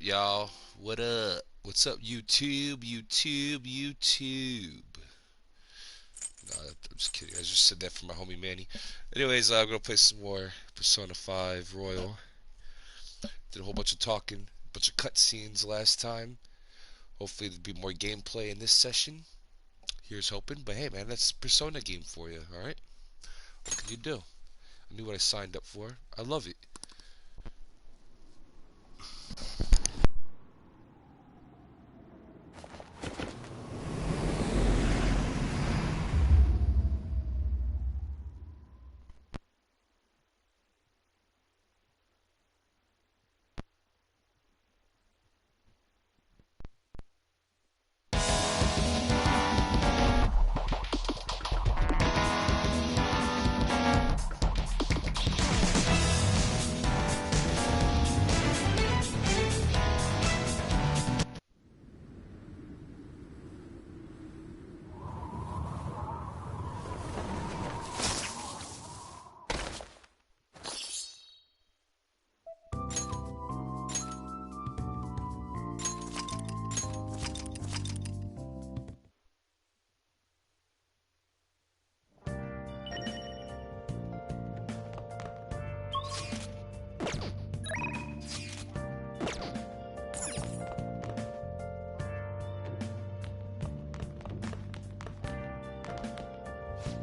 y'all? What up? What's up, YouTube? YouTube. Nah, I'm just kidding. I just said that for my homie Manny. Anyways, I'm gonna play some more Persona 5 Royal. Did a whole bunch of talking, a bunch of cutscenes last time. Hopefully, there'll be more gameplay in this session. Here's hoping. But hey, man, that's Persona game for you. All right. What can you do? I knew what I signed up for. I love it.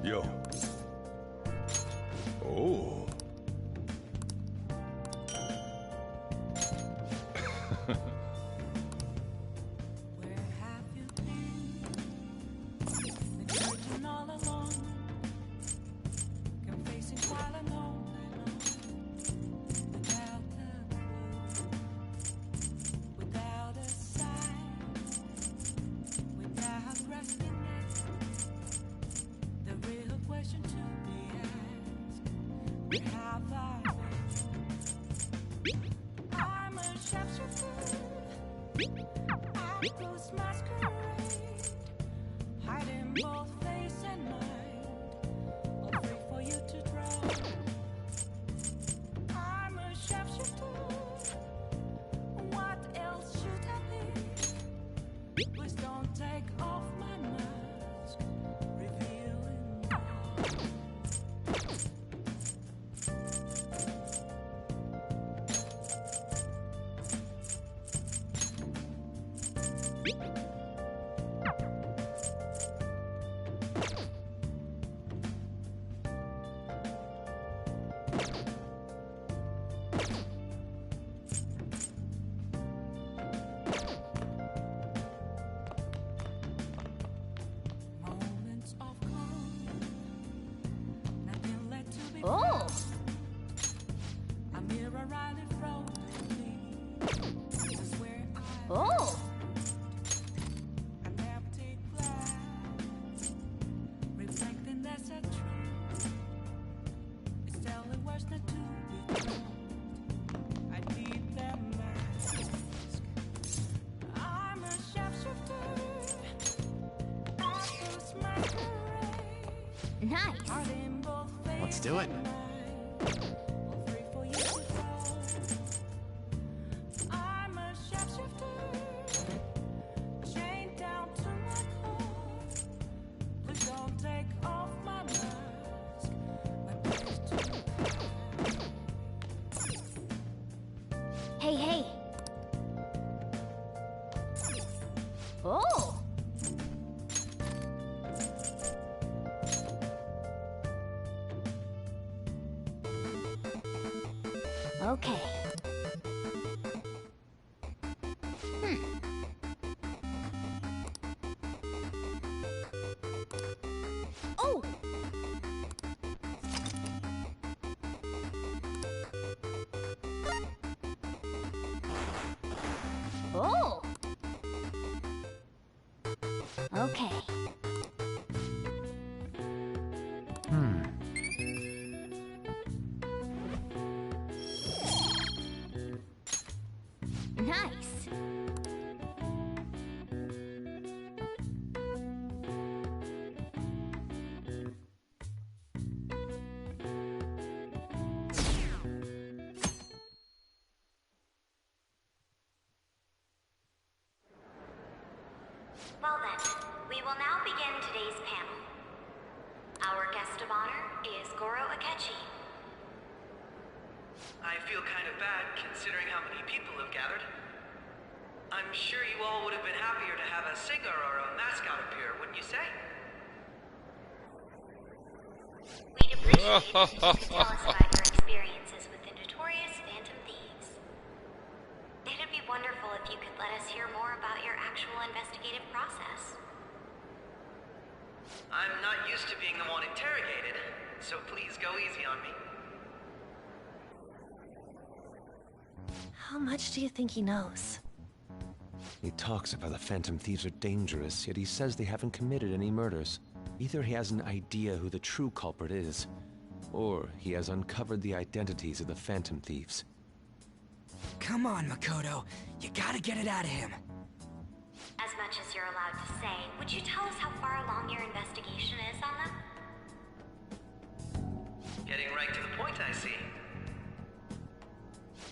Yo. Oh. Where have you been? Been searching all along, confessing quite alone without a clue, without a sign, without grasping it. The real question to be asked: where have I been? I'm a shapeshifter. Actors masquerade, hiding both face and mind, all free for you to draw. I'm a shapeshifter. What else should I be? Please don't take off my mask, revealing all. Moments of calm, nothing left to be Oh, a mirror right in front of me. This is where I oh, an empty glass, reflecting that's a truth. It's telling words not to be told. I need that mask. I'm a shapeshifter. Actors masquerade. nice. Heart in both face Let's do it. and mind. All free for you to draw. I'm a shapeshifter. Chained down to my core. Please don't take off my mask. My place to Hey. Oh, okay. Oh, oh, okay. Nice. Well then, we will now begin today's panel. Our guest of honor is Goro Akechi. I feel kind of bad considering how many people have gathered. I'm sure you all would have been happier to have a singer or a mascot appear, wouldn't you say? We'd appreciate it if you could tell us about your experiences with the notorious Phantom Thieves. It'd be wonderful if you could let us hear more about your actual investigative process. I'm not used to being the one interrogated, so please go easy on me. How much do you think he knows? He talks about the Phantom Thieves are dangerous, yet he says they haven't committed any murders. Either he has an idea who the true culprit is, or he has uncovered the identities of the Phantom Thieves. Come on, Makoto. You gotta get it out of him. As much as you're allowed to say, would you tell us how far along your investigation is on them? Getting right to the point, I see.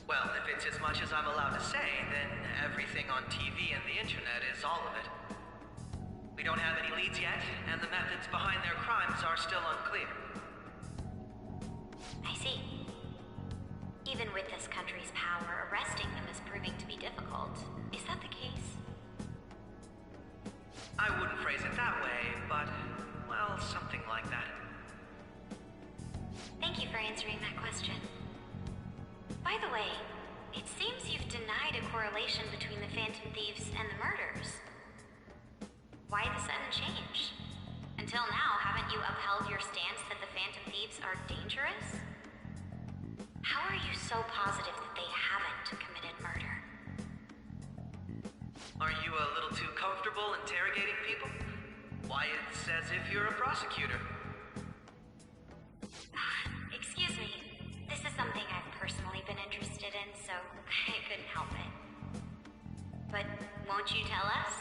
Well, if it's as much as I'm allowed to say, then everything on TV and the internet is all of it. We don't have any leads yet, and the methods behind their crimes are still unclear. I see. Even with this country's power, arresting them is proving to be difficult. Is that the case? I wouldn't phrase it that way, but, well, something like that. Thank you for answering that question. By the way, it seems you've denied a correlation between the Phantom Thieves and the murders. Why the sudden change? Until now, haven't you upheld your stance that the Phantom Thieves are dangerous? How are you so positive that they haven't committed murder? Are you a little too comfortable interrogating people? Why, it's as if you're a prosecutor. Excuse me. This is something I've personally been interested in, so I couldn't help it. But won't you tell us?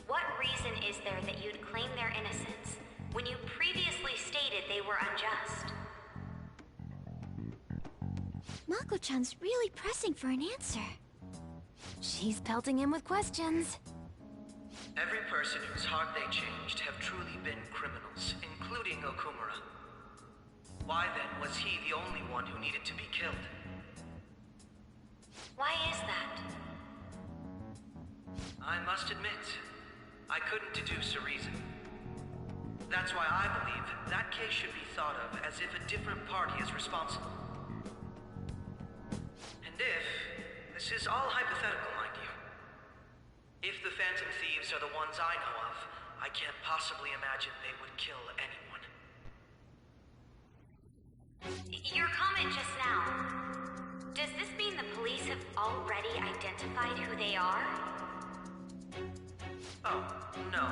What reason is there that you'd claim their innocence when you previously stated they were unjust? Mako-chan's really pressing for an answer. She's pelting him with questions. Every person whose heart they changed have truly been criminals, including Okumura. Why then was he the only one who needed to be killed? Why is that? I must admit, I couldn't deduce a reason. That's why I believe that case should be thought of as if a different party is responsible. And if, this is all hypothetical, mind you, if the Phantom Thieves are the ones I know of, I can't possibly imagine they would kill anyone. Your comment just now, does this mean the police have already identified who they are? Oh, no.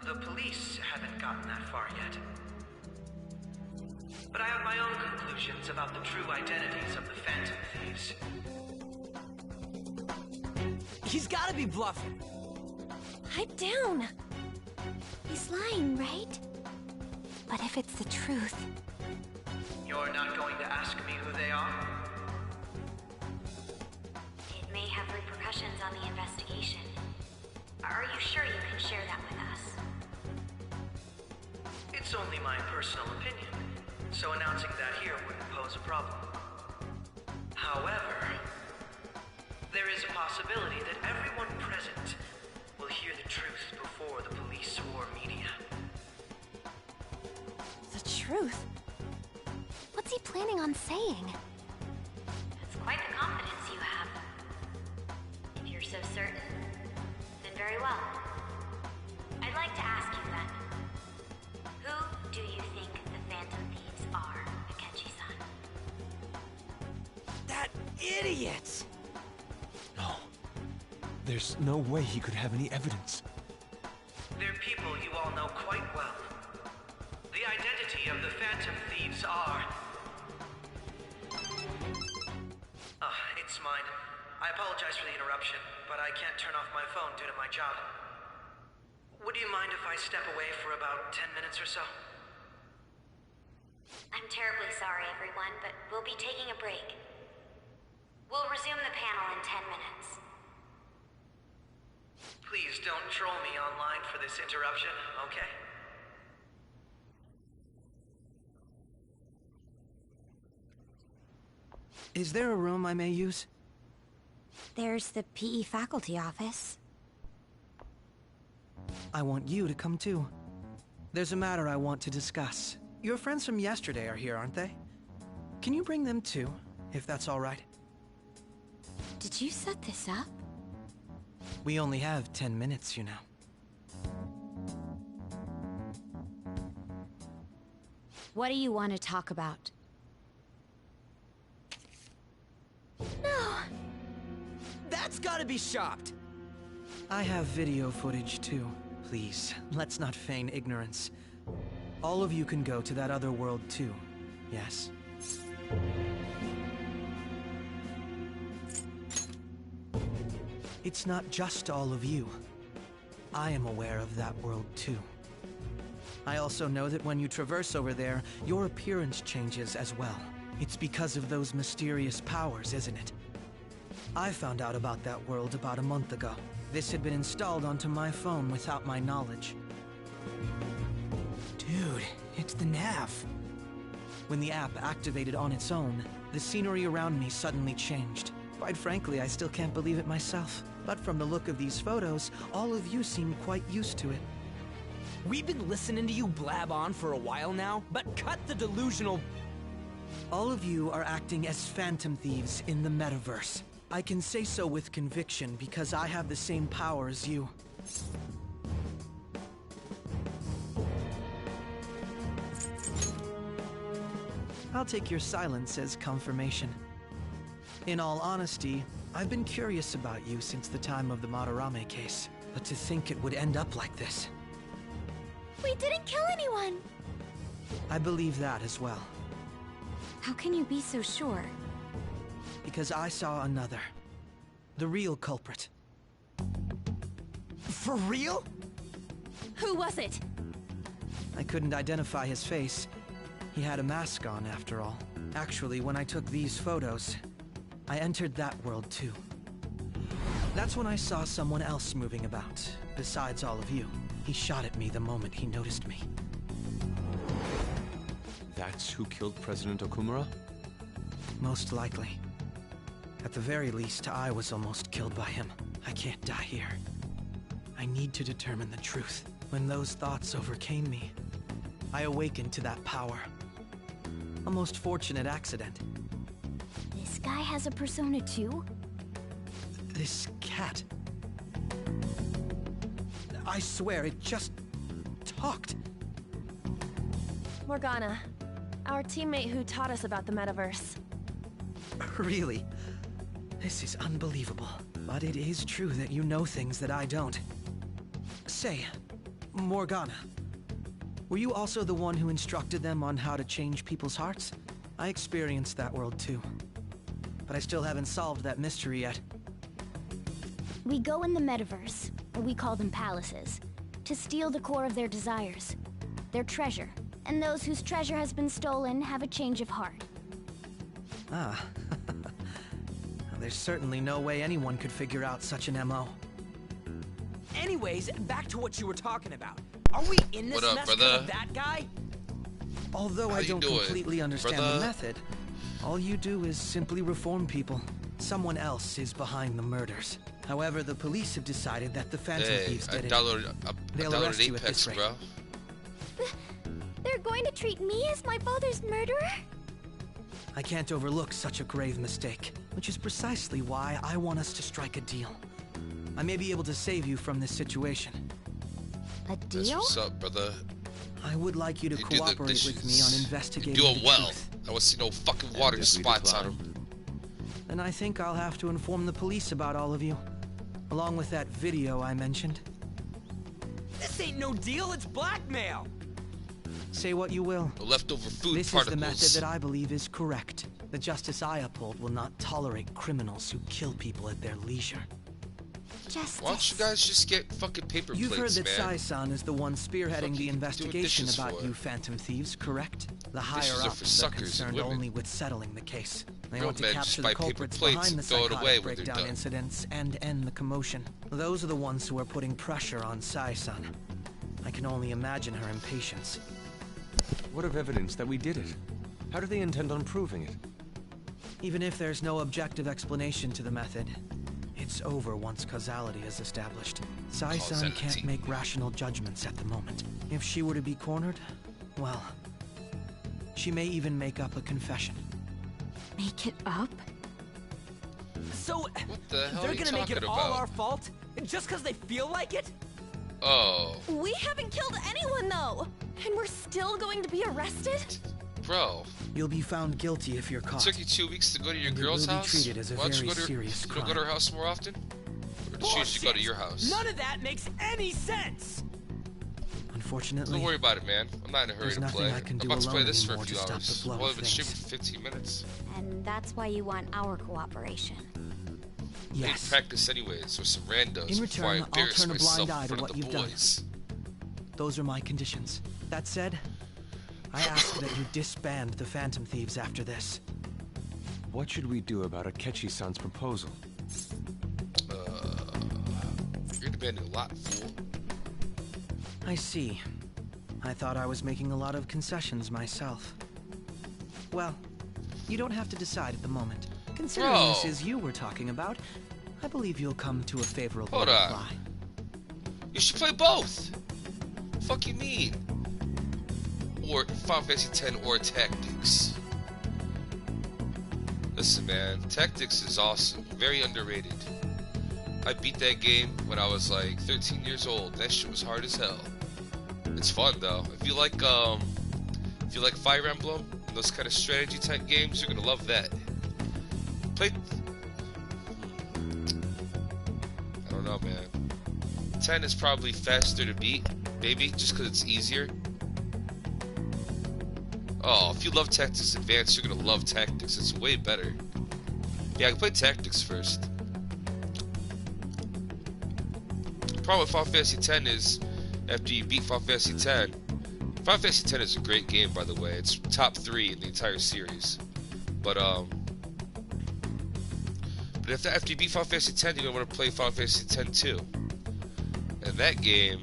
The police haven't gotten that far yet. But I have my own conclusions about the true identities of the Phantom Thieves. He's gotta be bluffing. Pipe down. He's lying, right? But if it's the truth, You're not going to ask me who they are? It may have repercussions on the investigation. Are you sure you can share that with us? It's only my personal opinion, so announcing that here wouldn't pose a problem. However, there is a possibility that everyone present will hear the truth before the police or media. the truth. What's he planning on saying? That's quite the confidence you have. If you're so certain, then very well. I'd like to ask you then, who do you think the Phantom Thieves are, Akechi-san? That idiot! No. There's no way he could have any evidence. They're people you all know quite well. The identity of the Phantom Thieves are... It's mine. I apologize for the interruption, but I can't turn off my phone due to my job. Would you mind if I step away for about 10 minutes or so? I'm terribly sorry, everyone, but we'll be taking a break. We'll resume the panel in 10 minutes. Please don't troll me online for this interruption, okay? Is there a room I may use? There's the PE faculty office. I want you to come too. There's a matter I want to discuss. Your friends from yesterday are here, aren't they? Can you bring them too, if that's all right? Did you set this up? We only have 10 minutes, you know. What do you want to talk about? No! That's gotta be shopped! I have video footage too. Please, let's not feign ignorance. All of you can go to that other world too, yes? It's not just all of you. I am aware of that world too. I also know that when you traverse over there, your appearance changes as well. It's because of those mysterious powers, isn't it? I found out about that world about a month ago. This had been installed onto my phone without my knowledge. Dude, it's the nav. When the app activated on its own, the scenery around me suddenly changed. Quite frankly, I still can't believe it myself. But from the look of these photos, all of you seem quite used to it. We've been listening to you blab on for a while now, but cut the delusional... All of you are acting as phantom thieves in the metaverse. I can say so with conviction because I have the same power as you. I'll take your silence as confirmation. In all honesty, I've been curious about you since the time of the Madarame case, but to think it would end up like this. We didn't kill anyone! I believe that as well. How can you be so sure? Because I saw another. The real culprit. For real? Who was it? I couldn't identify his face. He had a mask on, after all. Actually, when I took these photos, I entered that world too. That's when I saw someone else moving about, besides all of you. He shot at me the moment he noticed me. That's who killed President Okumura? Most likely. At the very least, I was almost killed by him. I can't die here. I need to determine the truth. When those thoughts overcame me, I awakened to that power. A most fortunate accident. This guy has a persona too? This cat. I swear, it just talked. Morgana, our teammate who taught us about the metaverse. Really? This is unbelievable. But it is true that you know things that I don't. Say, Morgana, were you also the one who instructed them on how to change people's hearts? I experienced that world too. But I still haven't solved that mystery yet. We go in the metaverse, or we call them palaces, to steal the core of their desires, their treasure. And those whose treasure has been stolen have a change of heart. Ah. There's certainly no way anyone could figure out such an MO. Anyways, back to what you were talking about. Are we in this What up, mess brother? 'cause of that guy? Although How I you don't doing, completely understand brother? the method, all you do is simply reform people. Someone else is behind the murders. However, the police have decided that the Phantom Hey, Thieves I did it. downloaded, I They'll arrest downloaded you at this Apex, rate. bro. They're going to treat me as my father's murderer? I can't overlook such a grave mistake, which is precisely why I want us to strike a deal. I may be able to save you from this situation. A That's deal? what's up, brother. I would like you to You do the cooperate with me on dishes. investigating You're doing the well. truth. I want to see no fucking water Definitely spots on decline. him. Then I think I'll have to inform the police about all of you, along with that video I mentioned. This ain't no deal, it's blackmail! Say what you will. No leftover food This is particles. the method that I believe is correct. The justice I uphold will not tolerate criminals who kill people at their leisure. Justice. Why don't you guys just get fucking paper You've heard plates, that man? Sai-san is the one spearheading Fuck the you doing investigation dishes about for? you Phantom Thieves, correct? The Dishes are higher for ups are suckers and concerned women. only with settling the case. They Real want to men just capture buy the paper culprits plates behind the and throw it away psychotic when they're breakdown done. incidents and end the commotion. Those are the ones who are putting pressure on Sai-san. I can only imagine her impatience. What of evidence that we did it? How do they intend on proving it? Even if there's no objective explanation to the method, it's over once causality is established. Sai-san can't Causality. make rational judgments at the moment. If she were to be cornered, well, she may even make up a confession. Make it up? So, What the hell they're are you gonna make it talking all about? our fault? And just because they feel like it? Oh, We haven't killed anyone, though! And we're still going to be arrested? bro. You'll be found guilty if you're It caught. took you 2 weeks to go to your And it girl's will be house? treated as a Why don't you very go to her, serious you don't go to her crime. house more often? Or does she usually go to your house? None of that makes any sense! Unfortunately, Don't worry about it, man. I'm not in a hurry There's to nothing play. I can I'm do about to play alone this for a anymore few to stop the hours. flow Well, of I've been streaming things. for 15 minutes. And that's why you want our cooperation. I need yes. practice anyways with some randos In before I return, I'll embarrass turn a blind myself eye in to front what of the you've done. boys. Those are my conditions. That said, I ask that you disband the Phantom Thieves after this. What should we do about Akechi-san's proposal? You're demanding a lot, fool. I see. I thought I was making a lot of concessions myself. Well, you don't have to decide at the moment. Considering Bro. this is you we're talking about, I believe you'll come to a favorable Hold on. reply. You should play both. Fuck you mean? Or Final Fantasy X or Tactics. Listen, man, Tactics is awesome. Very underrated. I beat that game when I was like 13 years old. That shit was hard as hell. It's fun though. If you like Fire Emblem and those kind of strategy type games, you're gonna love that. Play. I don't know, man. 10 is probably faster to beat, maybe, just because it's easier. Oh, if you love Tactics Advanced, you're gonna love Tactics. It's way better. Yeah, I can play Tactics first. The problem with Final Fantasy X is, after you beat Final Fantasy X, Final Fantasy X is a great game, by the way. It's top 3 in the entire series. But after you beat Final Fantasy X, you're gonna want to play Final Fantasy X too. And that game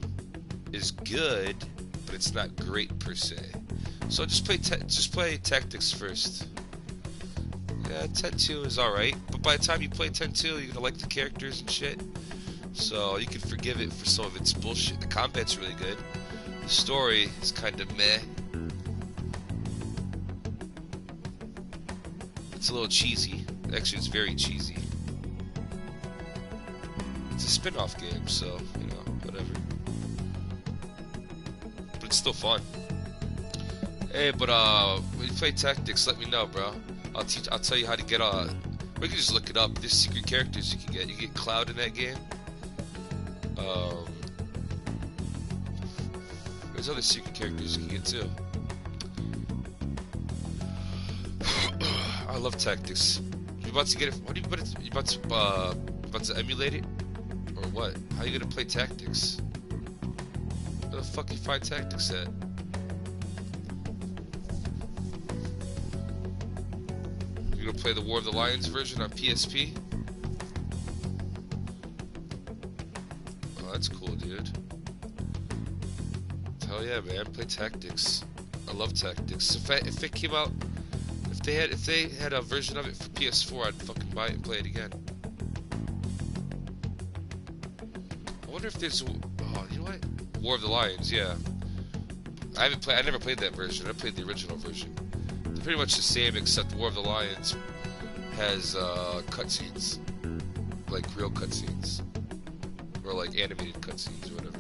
is good, but it's not great per se. So just play Tactics first. Yeah, 10-2 is alright, but by the time you play 10-2, you're gonna like the characters and shit. So you can forgive it for some of its bullshit. The combat's really good. The story is kind of meh. It's a little cheesy. Actually, it's very cheesy. It's a spin-off game, so, you know, whatever. But it's still fun. Hey, but when you play Tactics, let me know, bro. I'll tell you how to get or you can just look it up. There's secret characters you can get. You get Cloud in that game. There's other secret characters you can get too. I love Tactics. You about to get it? What are you about to emulate it, or what? How you gonna play Tactics? Where the fuck you find Tactics at? You gonna play the War of the Lions version on PSP? Oh, that's cool, dude. Hell yeah, man! Play Tactics. I love Tactics. If it came out, if they had a version of it for PS4, I'd fucking buy it and play it again. I wonder if there's. Oh, you know what? War of the Lions, yeah. I never played that version. I played the original version. They're pretty much the same, except War of the Lions has cutscenes, like real cutscenes, or like animated cutscenes, or whatever.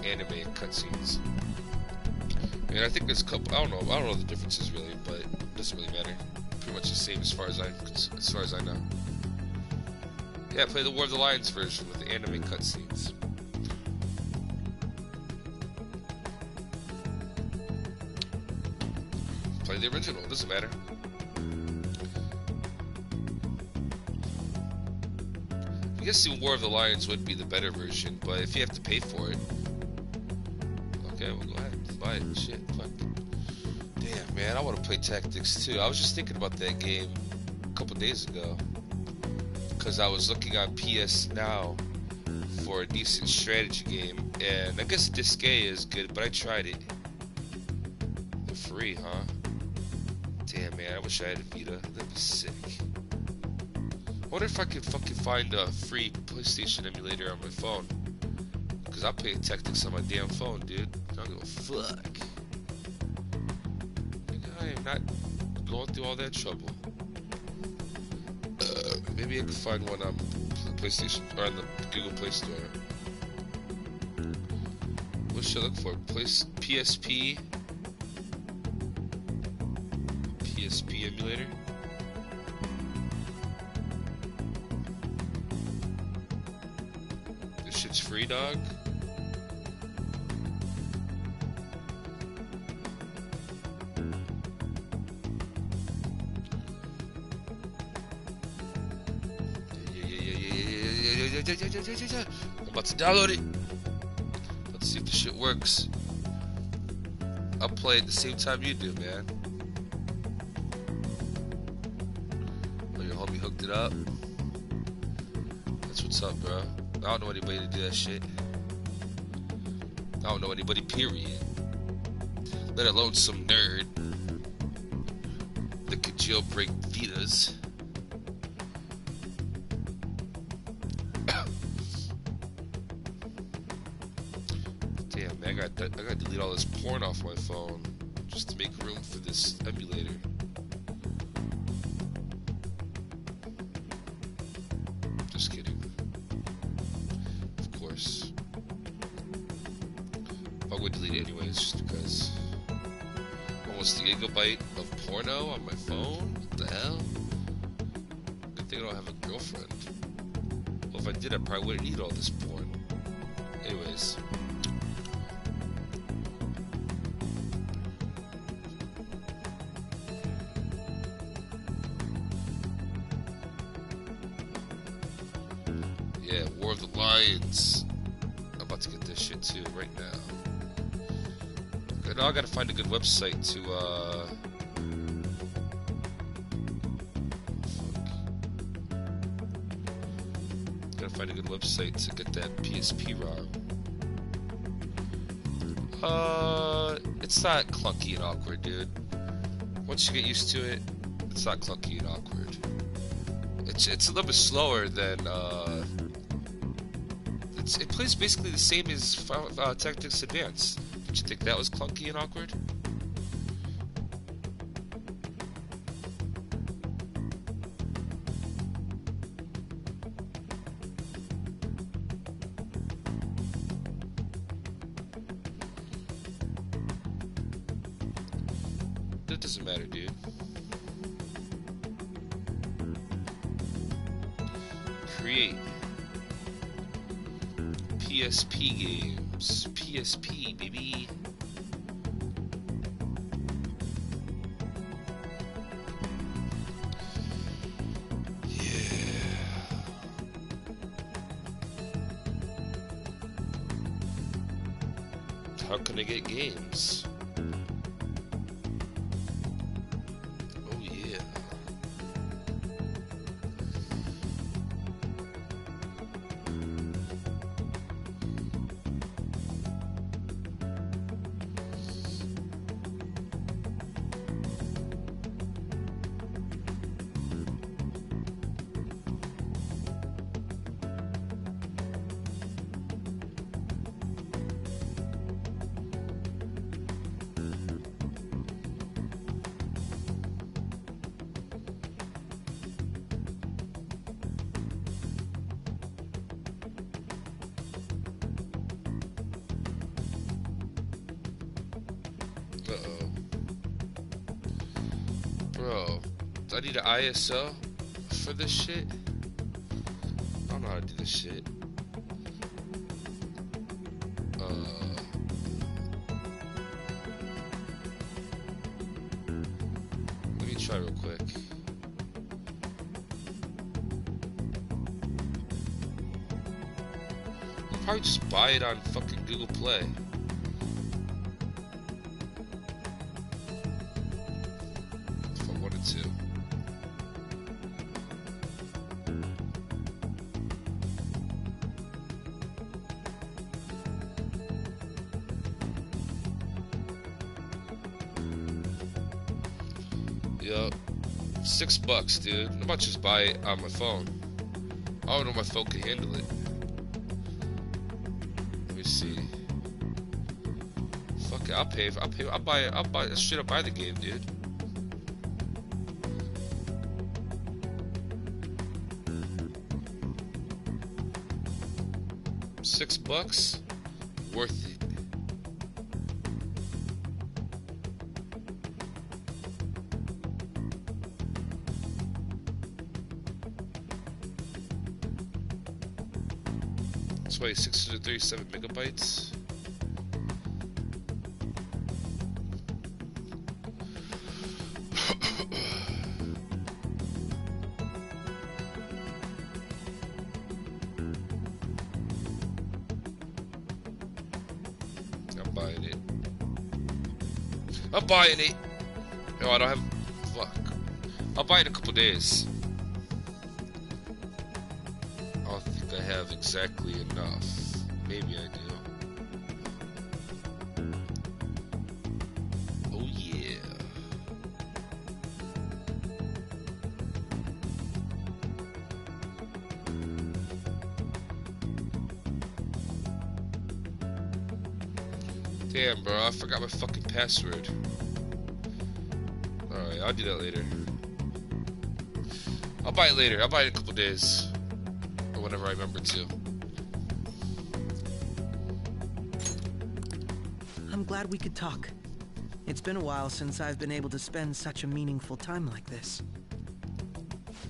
Anime cutscenes. And I think there's a couple. I don't know the differences really, but it doesn't really matter. Pretty much the same as far as I know. Yeah, play the War of the Lions version with the anime cutscenes. Play the original. It doesn't matter. guess the War of the Lions would be the better version, but if you have to pay for it, okay, well, go ahead, buy it. Shit, fuck. Damn, man, I want to play Tactics too. I was just thinking about that game a couple days ago, because I was looking on PS Now for a decent strategy game, and I guess Disque is good, but I tried it. They're free, huh? Damn, man, I wish I had a Vita. That'd be sick. I wonder if I could fucking find a free PlayStation emulator on my phone. Because I'll play Tactics on my damn phone, dude. I don't give a fuck. I am not going through all that trouble. Maybe I could find one on the PlayStation, or on the Google Play Store. What should I look for? PSP emulator? This shit's free, dog? I'm about to download it. Let's see if the shit works. I'll play it the same time you do, man. Oh, your homie hooked it up. That's what's up, bro. I don't know anybody to do that shit. I don't know anybody, period. Let alone some nerd that could jailbreak Vitas. Damn, man, I gotta delete all this porn off my phone just to make room for this emulator. Just kidding. Of course. I would delete it anyways, just because. Almost a gigabyte of porno on my phone? What the hell? Good thing I don't have a girlfriend. Well, if I did, I probably wouldn't need all this porn. Anyways. Yeah, War of the Lions. I'm about to get this shit too right now. Okay, now I gotta find a good website to Gotta find a good website to get that PSP ROM. It's not clunky and awkward, dude. Once you get used to it, it's not clunky and awkward. It's a little bit slower than it plays basically the same as Tactics Advance. Did you think that was clunky and awkward? That doesn't matter, dude. Create PSP games. PSP, baby. Yeah. How can I get games? Oh yeah. Uh-oh. Bro, do I need an ISO for this shit? I don't know how to do this shit. Let me try real quick. probably just buy it on fucking Google Play. If I wanted to. Yup. $6, dude. I might just buy it on my phone. I don't know if my phone can handle it. Let me see. Fuck it, I'll pay. I'll buy straight up buy the game, dude. $6? Worth it. This way, 637 megabytes. I'm buying it. I'm buying it. No, I don't have. Fuck. I'll buy it in a couple days. I don't think I have exactly enough. Maybe I do. Oh yeah. Damn, bro, I forgot my fucking password. Alright, I'll do that later. I'll buy it later. I'll buy it in a couple days. Or whenever I remember to. I'm glad we could talk. It's been a while since I've been able to spend such a meaningful time like this.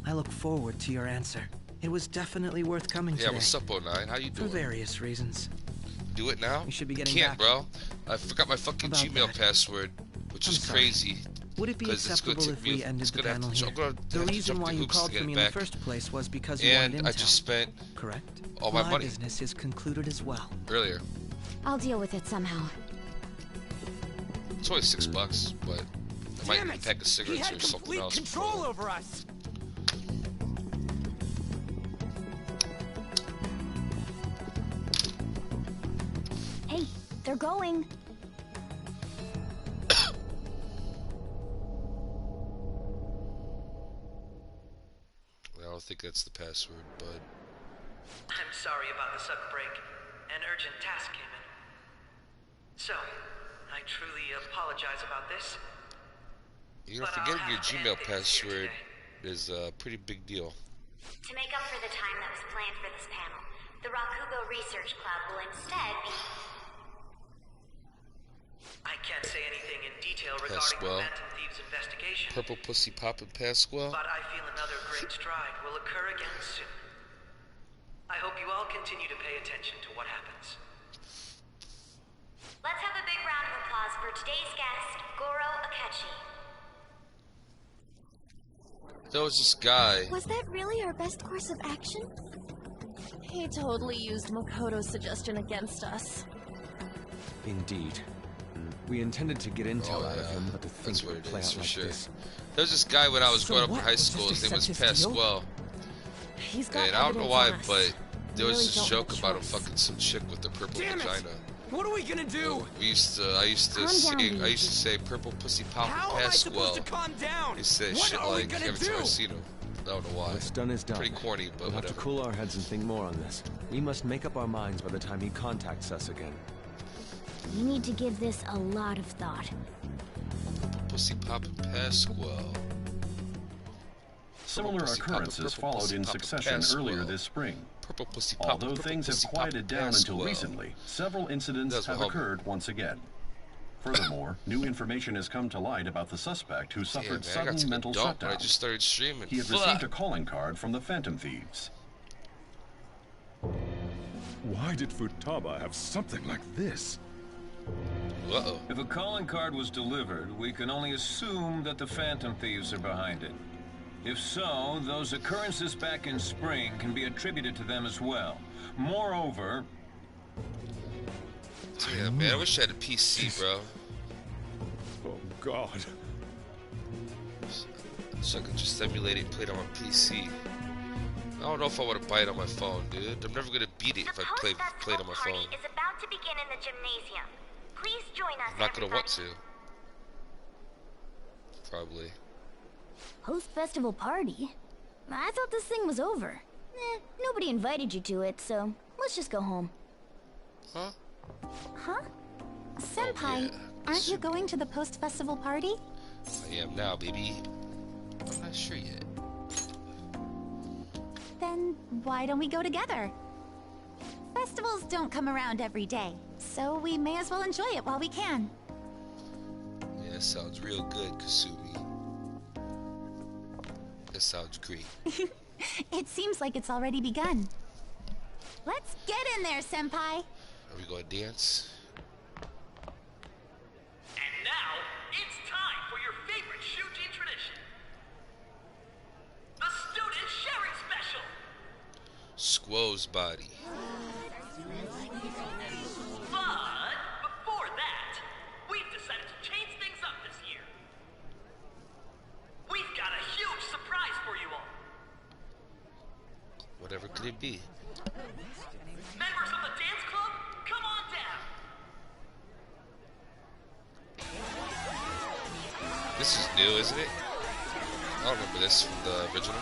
I look forward to your answer. It was definitely worth coming Yeah, today. what's up, 09? How you For doing? various reasons. Do it now? We should be getting Can't, back bro. I forgot my fucking about Gmail that. password, which I'm is sorry. crazy. Would it be 'Cause it's gonna acceptable take if me- we ended it's the gonna have panel to- here? I'm gonna The have to reason jump why through you hoops to called get for it me in the back. first place was because you And wanted I intel. just spent Correct? all my money business is concluded as well. earlier. I'll deal with it somehow. It's only $6, but I might Damn need it! a pack of He cigarettes had or something complete else. control over us. Hey, they're going. I don't think that's the password, but I'm sorry about the sudden break. An urgent task came in. So, I truly apologize about this. you know, But I'll forgetting your have to Gmail end things here password is a pretty big deal. To make up for the time that was planned for this panel, the Rakugo Research Club will instead be... I can't say anything in detail regarding Pasquale. the Phantom Thieves investigation, Purple Pussy Poppin' Pasquale. but I feel another great stride will occur again soon. I hope you all continue to pay attention to what happens. Let's have a big round of applause for today's guest, Goro Akechi. There was this guy. Was that really our best course of action? He totally used Makoto's suggestion against us. Indeed. We intended to get intel Oh, out of yeah. him, but the That's things what would it play is out for like sure. this. There was this guy when I was So growing up in what? high Just school. His name was accept his deal? Pasquale. He's got And I don't know evidence why, on us. but there We was really this don't joke have a about him choice. fucking some chick with the purple Damn it! vagina. What are we gonna do? I used to Calm sing. down, I used to say "Purple Pussy Poppin' How am I supposed Pasquale." to calm down? He said What shit are we like gonna every time I do? seen him. I don't know why. What's done is done. Pretty corny, but We'll have to whatever. cool our heads and think more on this. We must make up our minds by the time he contacts us again. We need to give this a lot of thought. Purple Pussy Poppin' Pasquale. Similar Pussy Poppin', occurrences Purple followed Pussy in Poppin' succession Pasquale. earlier this spring. Purple Pussy Poppin', Although Purple things have Pussy quieted Poppin' down until Pasquale. recently, several incidents That's have what happened. occurred once again. Furthermore, new information has come to light about the suspect who Damn, suffered man, I got sudden to mental dump when shutdown. I just started streaming. He had Fuck. received a calling card from the Phantom Thieves. Why did Futaba have something like this? Uh-oh. If a calling card was delivered, we can only assume that the Phantom Thieves are behind it. If so, those occurrences back in spring can be attributed to them as well. Moreover, Damn, man, I wish I had a PC, bro. Oh, God. So I could just emulate it and play it on my PC. I don't know if I want to buy it on my phone, dude. I'm never gonna beat it if I play it on my phone. Is about to begin in the gymnasium. Please join us. I'm not gonna want to. Probably. Host festival party? I thought this thing was over. Nobody invited you to it, so let's just go home. Huh? Huh? Senpai, yeah. aren't you going to the post-festival party? I am now, baby. I'm not sure yet. Then why don't we go together? Festivals don't come around every day, so we may as well enjoy it while we can. Yeah, that sounds real good, Kasumi. That sounds great. It seems like it's already begun. Let's get in there, Senpai! Are we gonna dance? And now, it's time for your favorite Shujin tradition. The Student Sharing Special! Squo's body. But before that, we've decided to change things up this year. We've got a huge surprise for you all. Whatever could it be? Members of the dance club, come on down. This is new, isn't it? I don't remember this from the original.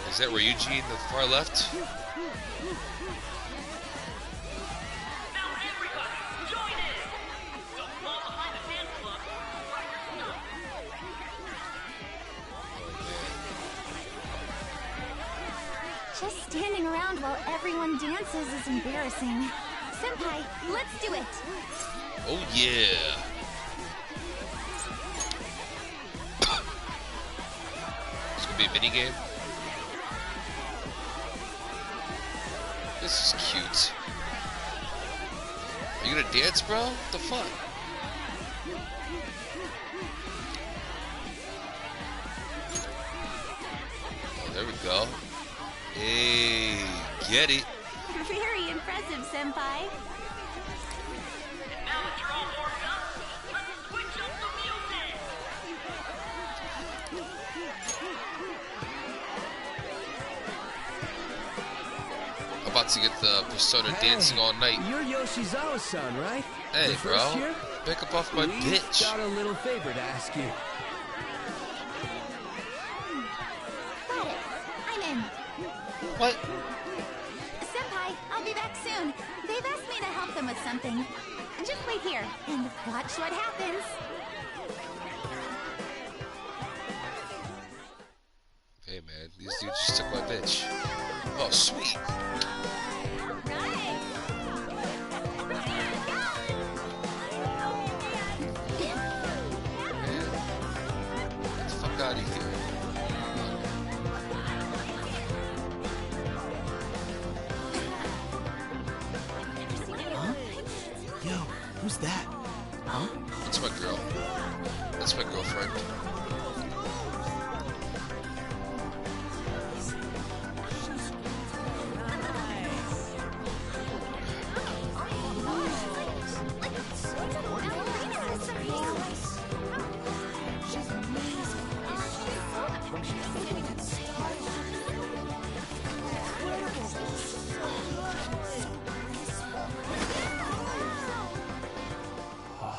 Is that Ryuji in the far left? Now everybody, join in. Don't fall behind the dance club. Just standing around while everyone dances is embarrassing. Senpai, let's do it! Oh yeah! It's gonna be a mini game. This is cute. Are you gonna dance, bro? What the fuck? Oh, there we go. Hey, get it. Very impressive, Senpai. And now that you're all warmed up, let's switch up the music. I'm about to get the Persona dancing all night. You're Yoshizawa-san, right? Hey, The first bro. year? Back up off my We've bitch. got a little favor to ask you. Got it. I'm in. What? Senpai, I'll be back soon. They've asked me to help them with something. Just wait here and watch what happens. Hey, man. These dudes just took my bitch. Oh, sweet. Get the fuck out of here. Yo, who's that? Huh? That's my girl. That's my girlfriend.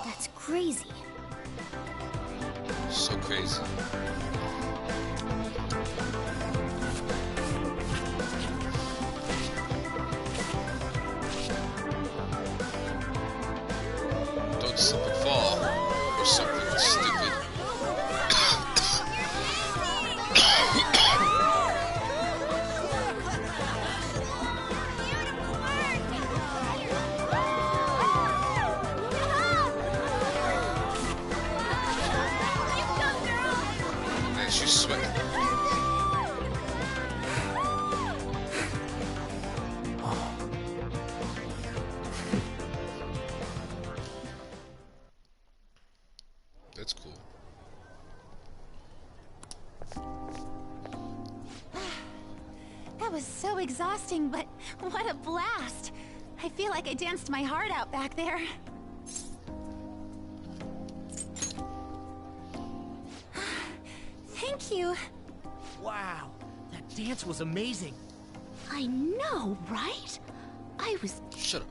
That's crazy. So crazy. Don't slip and fall. Or something stupid. Man, she's sweating. That's cool. That That was so exhausting, but what a blast! I feel like I danced my heart out back there. Thank you. Wow, that dance was amazing. I know, right? I was... Shut up.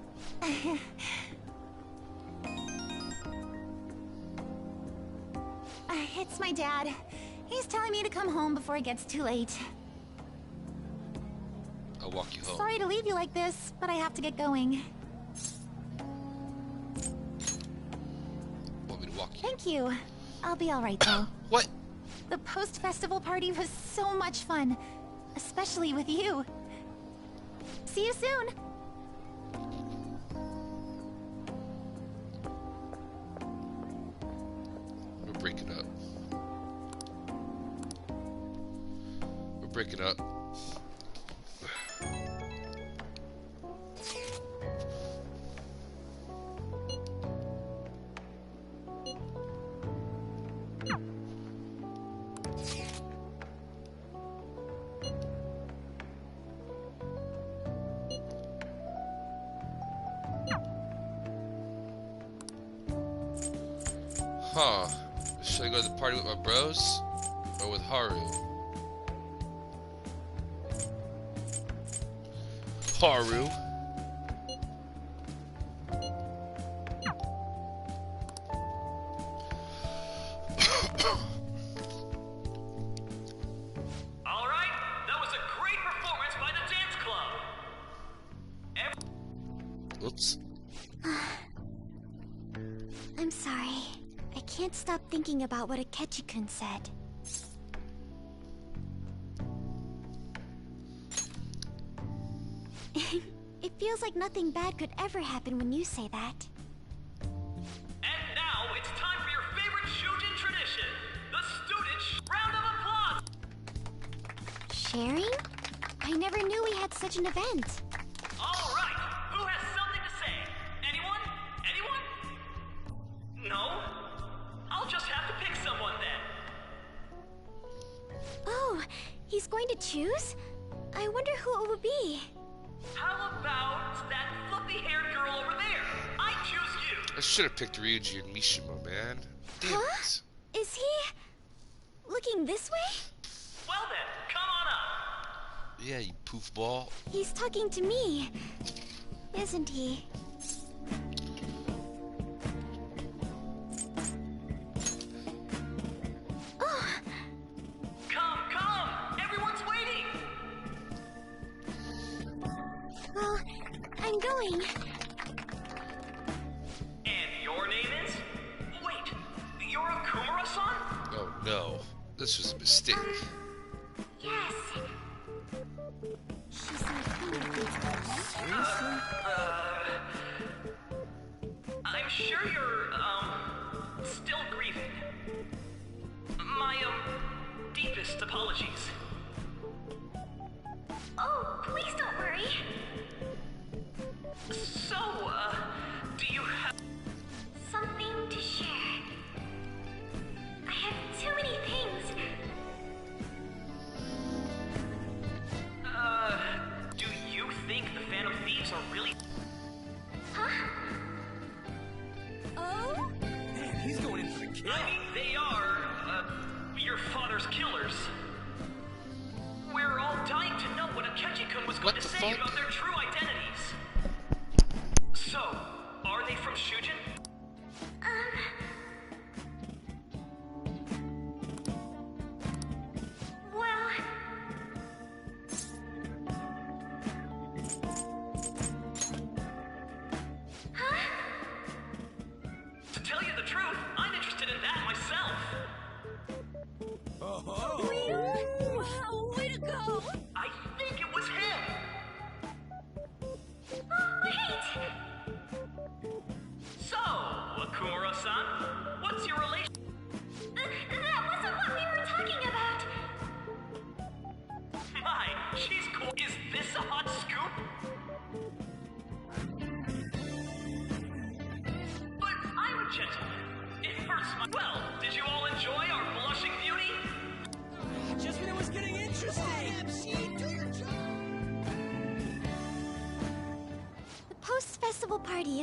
It's my dad. He's telling me to come home before it gets too late. I'll walk you home. Sorry to leave you like this, but I have to get going. Want me to walk you? Thank you. I'll be alright though. What? The post-festival party was so much fun. Especially with you. See you soon! We're breaking up. We're breaking up. Huh. Should I go to the party with my bros? Or with Haru? Haru? Alright, that was a great performance by the dance club. Oops. I'm sorry. I can't stop thinking about what Akechi-kun said. It feels like nothing bad could ever happen when you say that. And now it's time for your favorite Shujin tradition, the student round of applause. Sharing? I never knew we had such an event. All right, who has something to say? Anyone? Anyone? No? I'll just have to pick someone then. Oh, he's going to choose? I wonder who it would be. How about that fluffy-haired girl over there? I choose you. I should have picked Ryuji and Mishima, man. Damn Huh? it. Is he... looking this way? Well then, come on up. Yeah, you poofball. He's talking to me. Isn't he? Oh, Come, come! Everyone's waiting! well, I'm going. And your name is? Wait, you're Akumura-san? Oh no. This was a mistake. Yes. She's not I'm sure you're, still grieving. My, deepest apologies. Oh, please don't worry. So, do you have... Something to share. I have too many things. Do you think the Phantom Thieves are really... Huh? Oh? Man, he's going in for the kill. I mean, they are, your father's killers. We're all dying to know what Akechi-kun was going What to the say fuck? about their true identities. So, are they from Shujin? Well... Huh? To tell you the truth, I'm interested in that myself. Wow, way to go! I think it was him.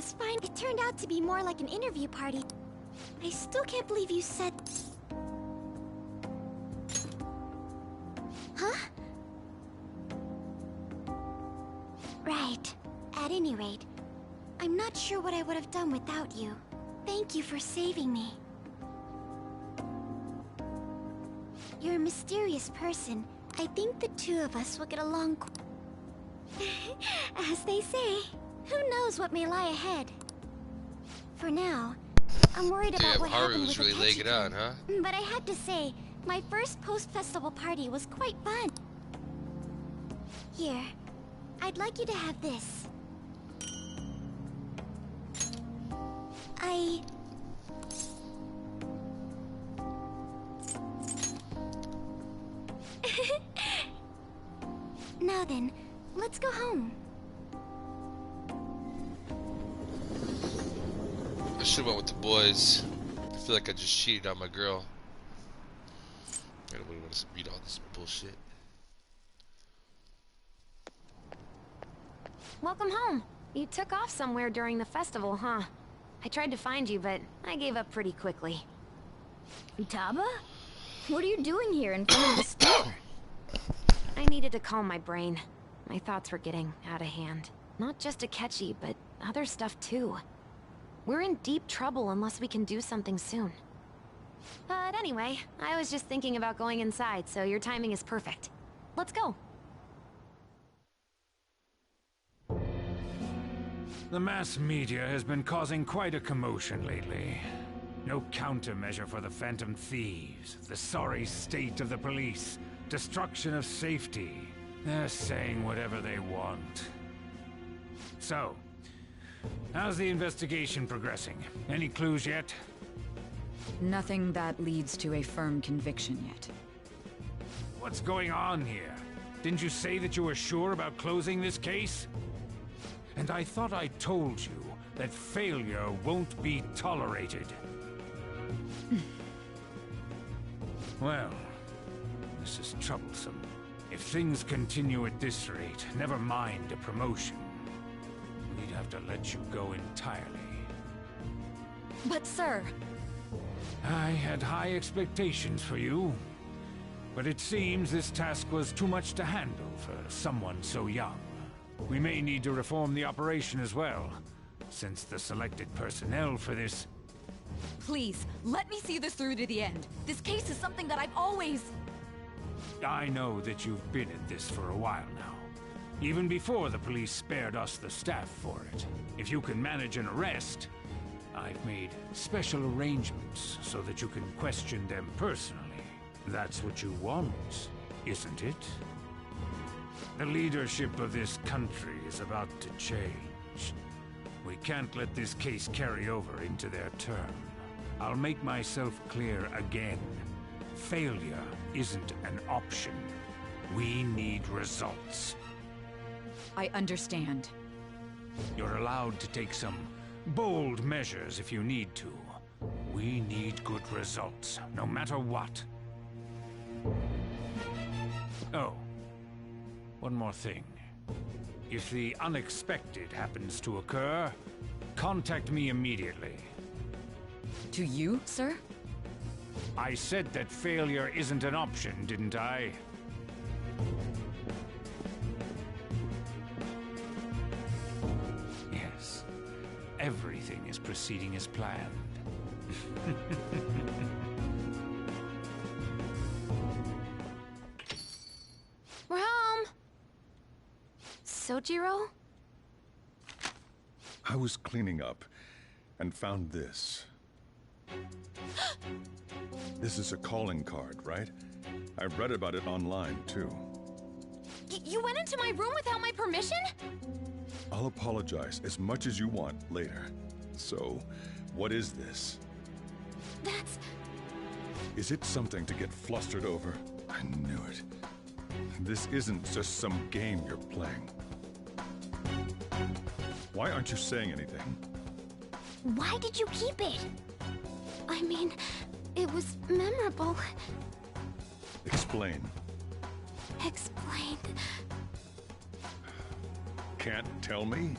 is fine. It turned out to be more like an interview party. I still can't believe you said... Huh? Right. At any rate, I'm not sure what I would have done without you. Thank you for saving me. You're a mysterious person. I think the two of us will get along as they say, who knows what may lie ahead. For now, I'm worried about what Haru happened was with really laying it on, huh? But I had to say, my first post-festival party was quite fun. Here, I'd like you to have this. Now then, let's go home. I should've went with the boys. I feel like I just cheated on my girl. I don't really want to read all this bullshit. Welcome home. You took off somewhere during the festival, huh? I tried to find you, but I gave up pretty quickly. Futaba? What are you doing here in front of the store? I needed to calm my brain. My thoughts were getting out of hand. Not just Akechi, but other stuff too. We're in deep trouble unless we can do something soon. But anyway, I was just thinking about going inside, so your timing is perfect. Let's go. The mass media has been causing quite a commotion lately. No countermeasure for the Phantom Thieves, the sorry state of the police, destruction of safety. They're saying whatever they want. So, how's the investigation progressing? Any clues yet? Nothing that leads to a firm conviction yet. What's going on here? Didn't you say that you were sure about closing this case? And I thought I told you that failure won't be tolerated. Well, this is troublesome. If things continue at this rate, never mind a promotion. We'd have to let you go entirely. But sir... I had high expectations for you. But it seems this task was too much to handle for someone so young. We may need to reform the operation as well, since the selected personnel for this... Please, let me see this through to the end. This case is something that I've always... I know that you've been at this for a while now. Even before the police spared us the staff for it. If you can manage an arrest, I've made special arrangements so that you can question them personally. That's what you want, isn't it? The leadership of this country is about to change. We can't let this case carry over into their term. I'll make myself clear again. Failure isn't an option. We need results. I understand. You're allowed to take some bold measures if you need to. We need good results, no matter what. Oh, one more thing. If the unexpected happens to occur, contact me immediately. To you, sir? I said that failure isn't an option, didn't I? Yes. Everything is proceeding as planned. We're home! Sojiro? I was cleaning up and found this. This is a calling card, right? I read about it online, too. You went into my room without my permission? I'll apologize as much as you want later. So, what is this? That's... Is it something to get flustered over? I knew it. This isn't just some game you're playing. Why aren't you saying anything? Why did you keep it? I mean, it was memorable. Explain. Explain. Can't tell me?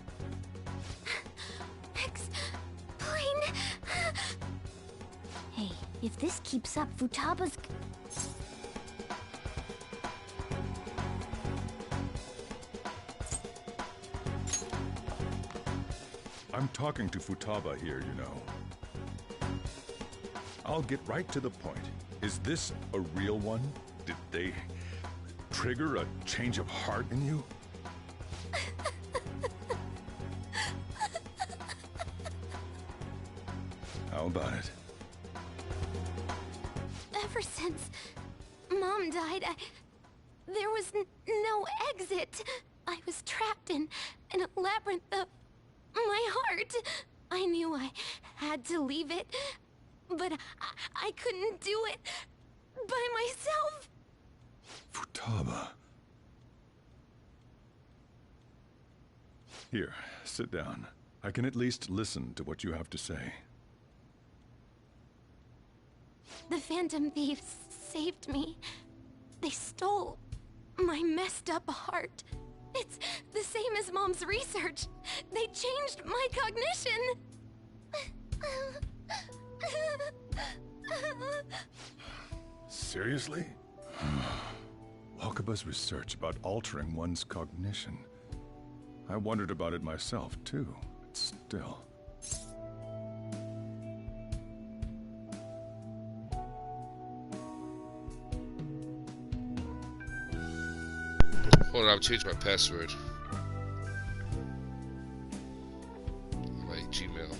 If this keeps up, Futaba's... I'm talking to Futaba here, you know. I'll get right to the point. Is this a real one? Did they trigger a change of heart in you? How about it? Ever since Mom died, there was no exit. I was trapped in a labyrinth of my heart. I knew I had to leave it, but I couldn't do it by myself. Futaba. Here, sit down. I can at least listen to what you have to say. The Phantom Thieves saved me. They stole my messed up heart. It's the same as Mom's research. They changed my cognition. Seriously? Wakaba's research about altering one's cognition. I wondered about it myself, too. But still... Hold on, I've changed my password. My Gmail.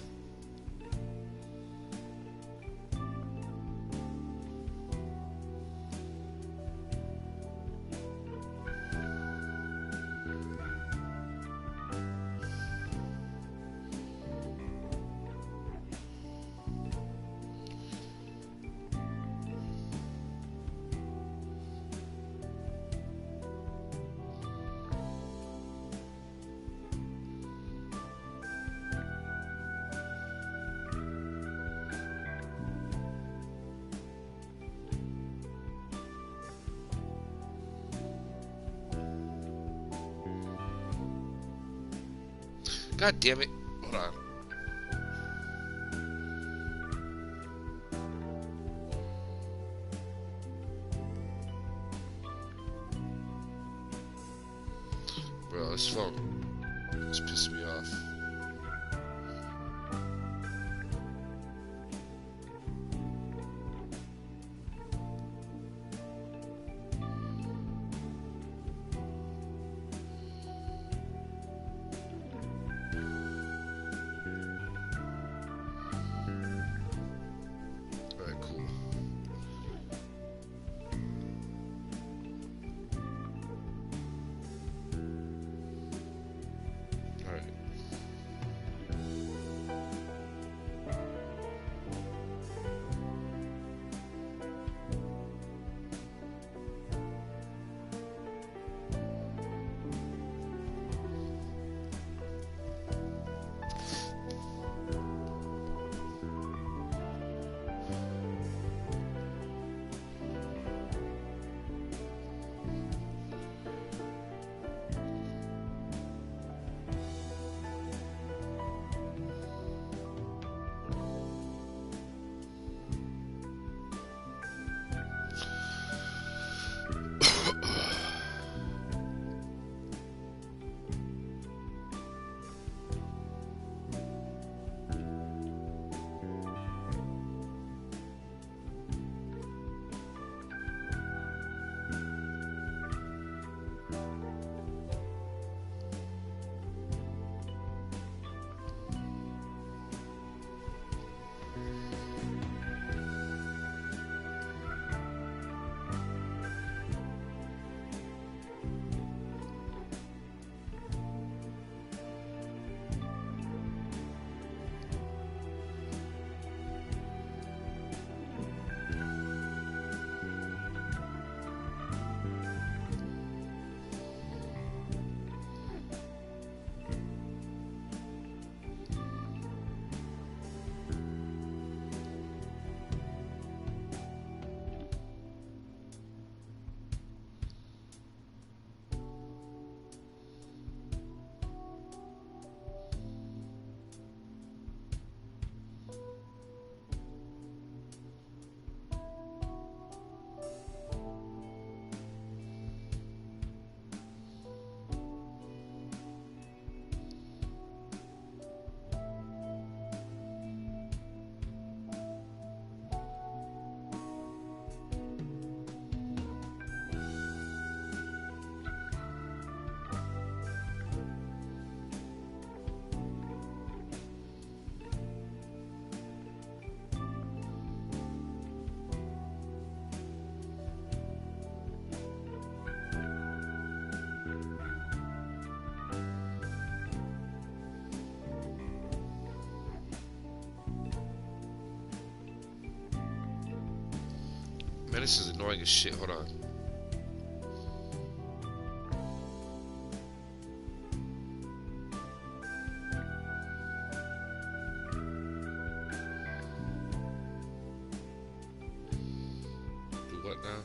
God damn it. Hold on. Bro, this phone is pissing me off. this is annoying as shit. Hold on. Do what now?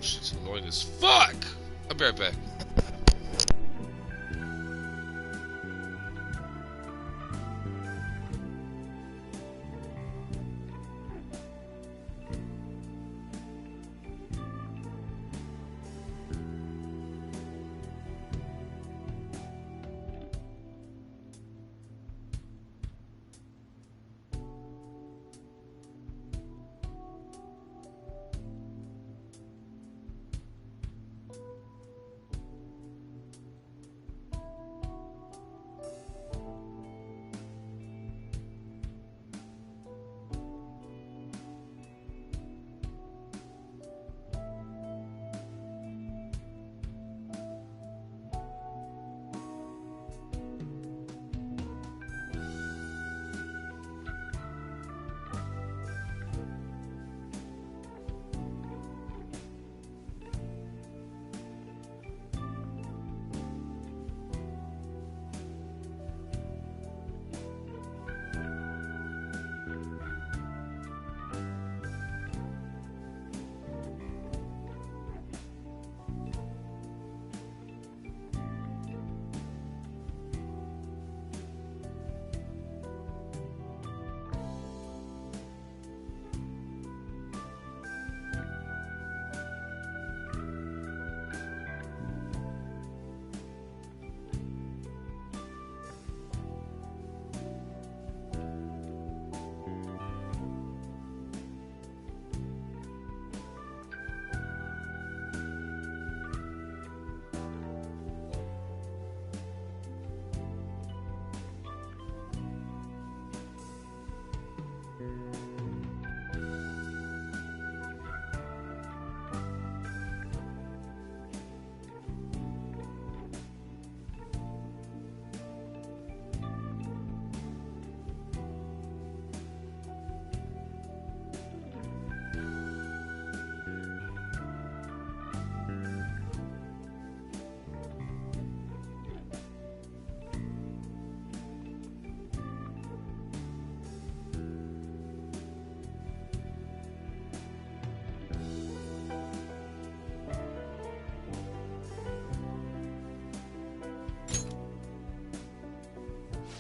Shit's annoying as fuck! I'll be right back.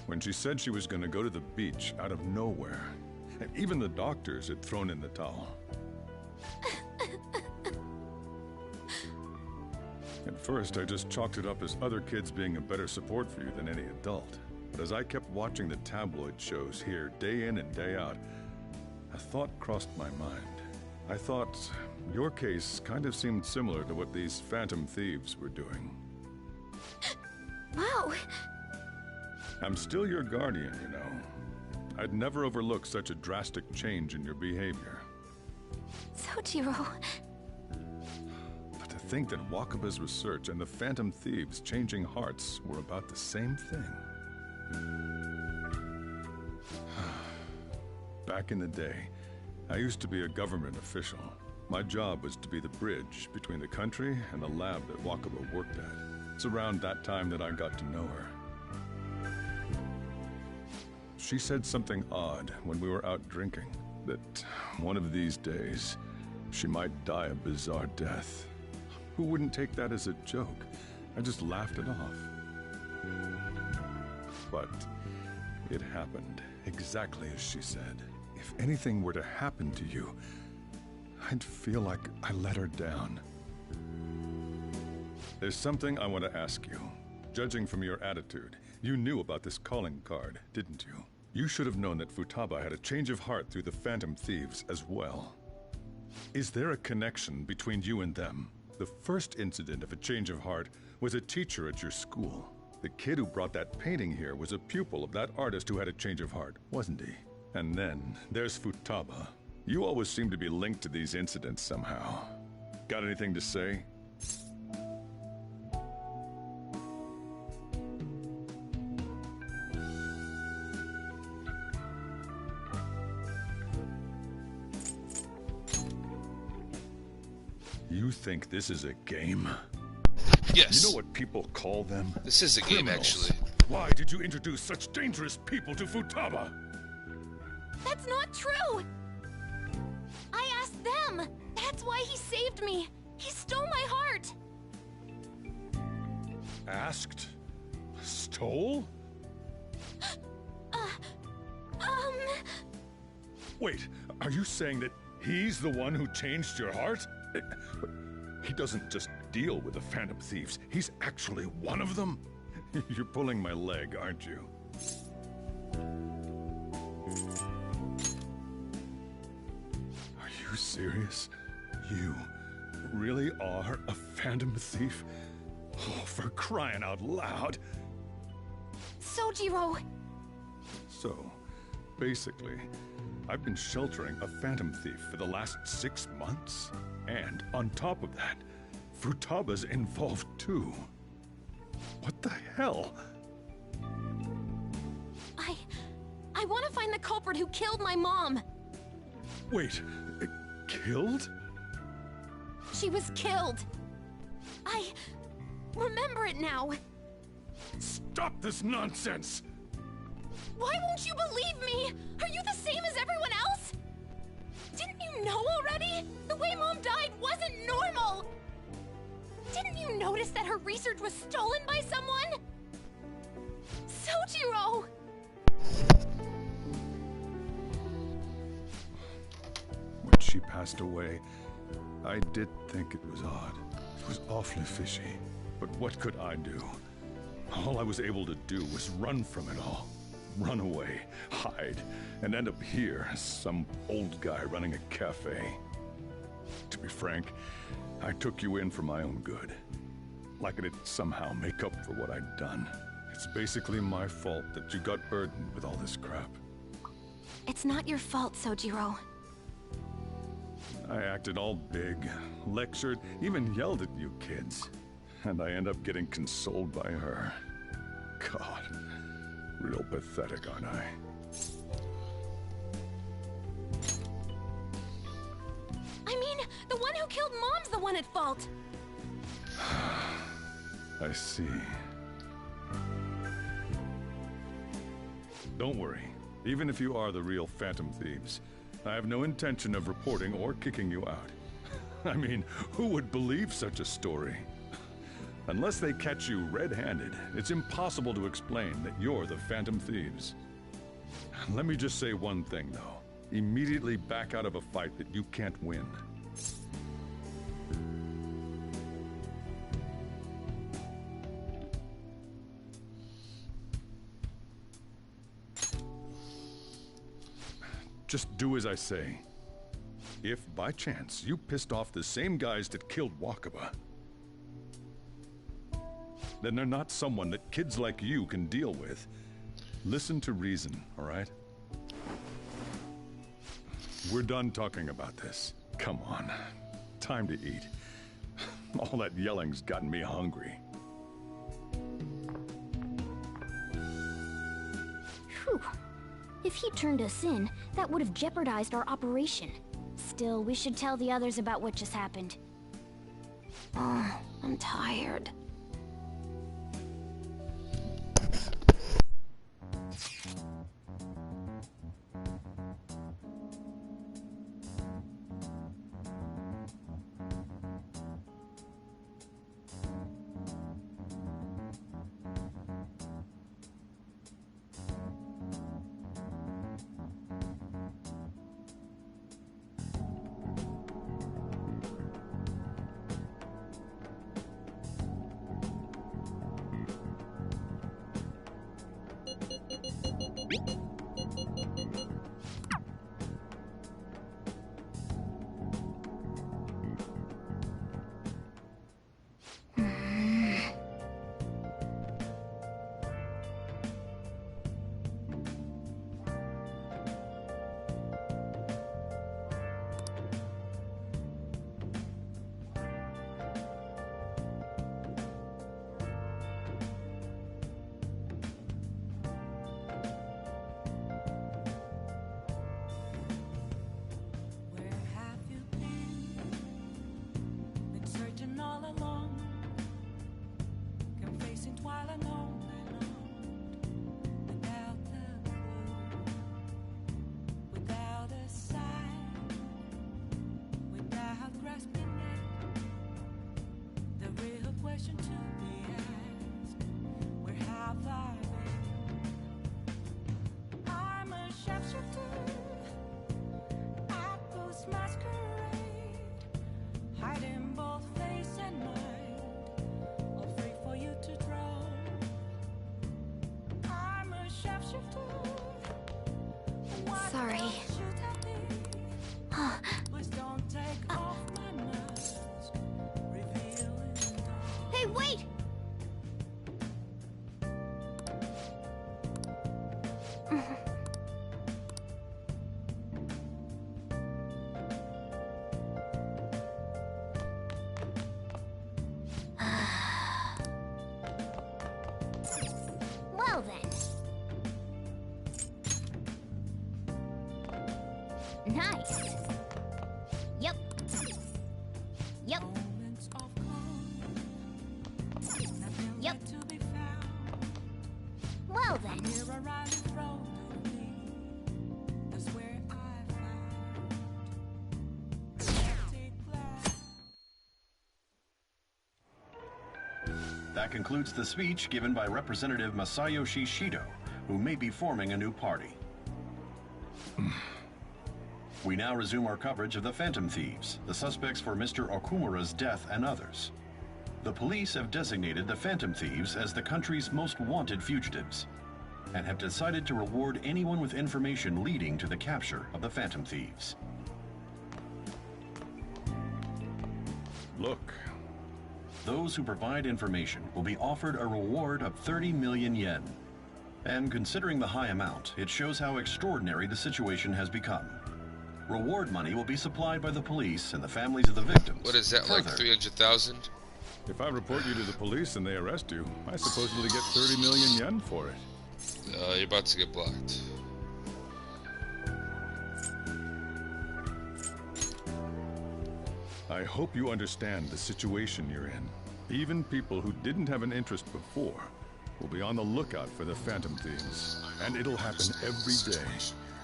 when she said she was going to go to the beach out of nowhere. And even the doctors had thrown in the towel. At first, I just chalked it up as other kids being a better support for you than any adult. But as I kept watching the tabloid shows here day in and day out, a thought crossed my mind. I thought your case kind of seemed similar to what these Phantom Thieves were doing. Wow. I'm still your guardian, you know. I'd never overlook such a drastic change in your behavior. Sojiro. But to think that Wakaba's research and the Phantom Thieves' changing hearts were about the same thing. Back in the day, I used to be a government official. My job was to be the bridge between the country and the lab that Wakaba worked at. It's around that time that I got to know her. She said something odd when we were out drinking, that one of these days, she might die a bizarre death. Who wouldn't take that as a joke? I just laughed it off. But it happened exactly as she said. If anything were to happen to you, I'd feel like I let her down. There's something I want to ask you. Judging from your attitude, you knew about this calling card, didn't you? You should have known that Futaba had a change of heart through the Phantom Thieves as well. Is there a connection between you and them? The first incident of a change of heart was a teacher at your school. The kid who brought that painting here was a pupil of that artist who had a change of heart, wasn't he? And then there's Futaba. You always seem to be linked to these incidents somehow. Got anything to say? You think this is a game? Yes. You know what people call them? This is a game, Criminals. actually. Why did you introduce such dangerous people to Futaba? That's not true! I asked them! That's why he saved me! He stole my heart! Asked? Stole? Wait, are you saying that he's the one who changed your heart? He doesn't just deal with the Phantom Thieves, he's actually one of them? You're pulling my leg, aren't you? Are you serious? You really are a Phantom Thief? Oh, for crying out loud! Sojiro! So, basically, I've been sheltering a Phantom Thief for the last 6 months. And on top of that, Futaba's involved too. What the hell? I want to find the culprit who killed my mom! Wait, killed? She was killed! I remember it now! Stop this nonsense! Why won't you believe me? Are you the same as everyone else? Didn't you know already? The way Mom died wasn't normal! Didn't you notice that her research was stolen by someone? Sojiro! When she passed away, I did think it was odd. It was awfully fishy. But what could I do? All I was able to do was run from it all. Run away, hide, and end up here as some old guy running a cafe. To be frank, I took you in for my own good. Like it'd somehow make up for what I'd done. It's basically my fault that you got burdened with all this crap. It's not your fault, Sojiro. I acted all big, lectured, even yelled at you kids. And I end up getting consoled by her. God, real pathetic, aren't I? I mean, the one who killed Mom's the one at fault! I see. Don't worry. Even if you are the real Phantom Thieves, I have no intention of reporting or kicking you out. I mean, who would believe such a story? Unless they catch you red-handed, it's impossible to explain that you're the Phantom Thieves. Let me just say one thing, though. Immediately back out of a fight that you can't win. Just do as I say. If, by chance, you pissed off the same guys that killed Wakaba, then they're not someone that kids like you can deal with. Listen to reason, all right? We're done talking about this. Come on. Time to eat. All that yelling's gotten me hungry. Phew. If he turned us in, that would have jeopardized our operation. Still, we should tell the others about what just happened. Oh, I'm tired. Sorry. Hey, wait! Well then. Nice. Yep. Yep. Yep. Well then. That concludes the speech given by Representative Masayoshi Shido, who may be forming a new party. We now resume our coverage of the Phantom Thieves, the suspects for Mr. Okumura's death and others. The police have designated the Phantom Thieves as the country's most wanted fugitives, and have decided to reward anyone with information leading to the capture of the Phantom Thieves. Look. Those who provide information will be offered a reward of 30 million yen. And considering the high amount, it shows how extraordinary the situation has become. Reward money will be supplied by the police and the families of the victims. What is that, like 300,000? If I report you to the police and they arrest you, I supposedly get 30 million yen for it. You're about to get blocked. I hope you understand the situation you're in. Even people who didn't have an interest before will be on the lookout for the Phantom Thieves. And it'll happen every day,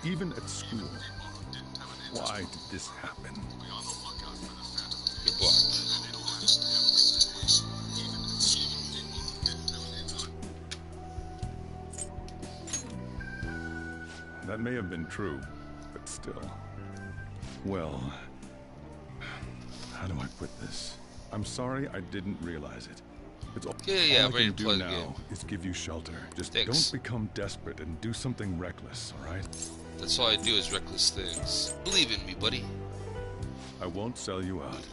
even at school. Why did this happen? You're blocked. that may have been true, but still. Well, how do I put this? I'm sorry I didn't realize it. It's all, Yeah, all I'm I ready can to do play the now game. is give you shelter. Just Thanks. don't become desperate and do something reckless, all right? That's all I do is reckless things. Believe in me, buddy. I won't sell you out.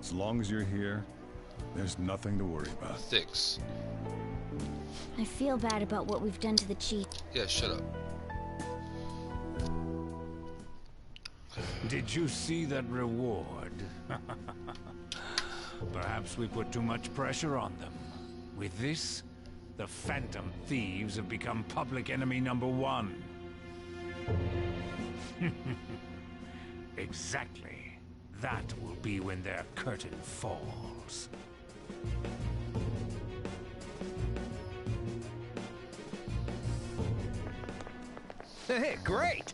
As long as you're here, there's nothing to worry about. Thanks. I feel bad about what we've done to the chief. Yeah, shut up. Did you see that reward? Perhaps we put too much pressure on them. With this, the Phantom Thieves have become public enemy #1. Exactly. That will be when their curtain falls. Hey, great!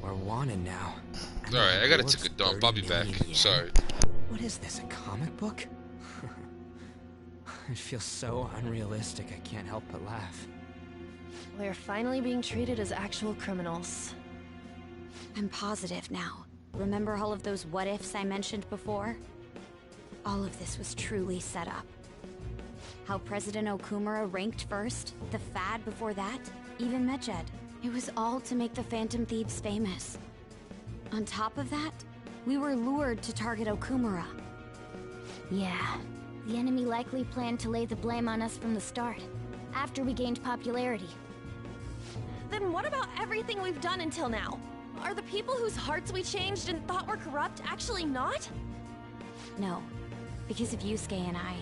We're wanted now. Alright, I gotta take a dump. I'll be back. Sorry. What is this, a comic book? It feels so unrealistic, I can't help but laugh. We're finally being treated as actual criminals. I'm positive now. Remember all of those what-ifs I mentioned before? All of this was truly set up. How President Okumura ranked first, the Fad before that, even Medjed. It was all to make the Phantom Thieves famous. On top of that, we were lured to target Okumura. Yeah, the enemy likely planned to lay the blame on us from the start, after we gained popularity. Then what about everything we've done until now? Are the people whose hearts we changed and thought were corrupt actually not? No, because of Yusuke and I,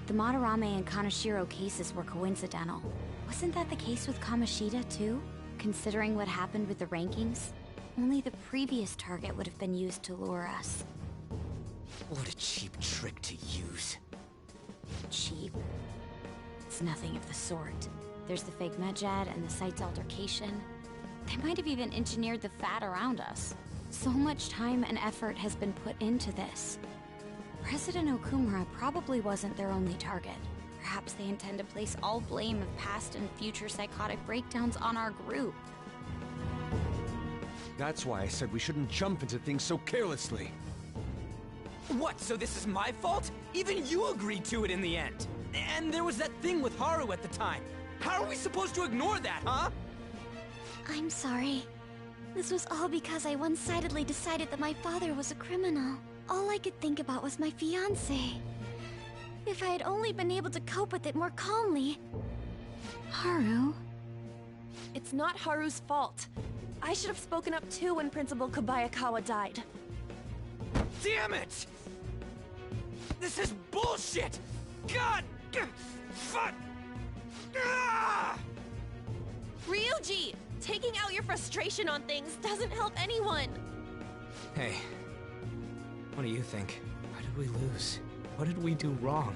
the Madarame and Kaneshiro cases were coincidental. Wasn't that the case with Kamoshida too? Considering what happened with the rankings, only the previous target would have been used to lure us. What a cheap trick to use. Cheap? It's nothing of the sort. There's the fake Medjed and the site's altercation. They might have even engineered the Fat around us. So much time and effort has been put into this. President Okumura probably wasn't their only target. Perhaps they intend to place all blame of past and future psychotic breakdowns on our group. That's why I said we shouldn't jump into things so carelessly. What, so this is my fault? Even you agreed to it in the end. And there was that thing with Haru at the time. How are we supposed to ignore that, huh? I'm sorry. This was all because I one-sidedly decided that my father was a criminal. All I could think about was my fiancé. If I had only been able to cope with it more calmly. Haru? It's not Haru's fault. I should have spoken up too when Principal Kobayakawa died. Damn it! This is bullshit! God! Fuck! Ah! Ryuji! Taking out your frustration on things doesn't help anyone! Hey, what do you think? Why did we lose? What did we do wrong?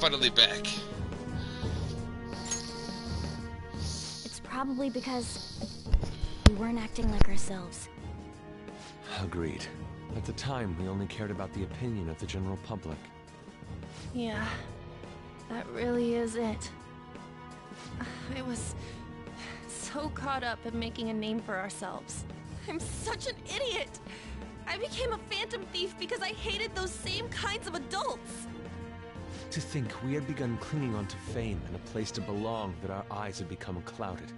finally back. It's probably because we weren't acting like ourselves. Agreed. At the time, we only cared about the opinion of the general public. Yeah, that really is it. I was so caught up in making a name for ourselves. I'm such an idiot! I became a phantom thief because I hated those same kinds of adults! To think we had begun clinging onto fame and a place to belong, that our eyes had become clouded.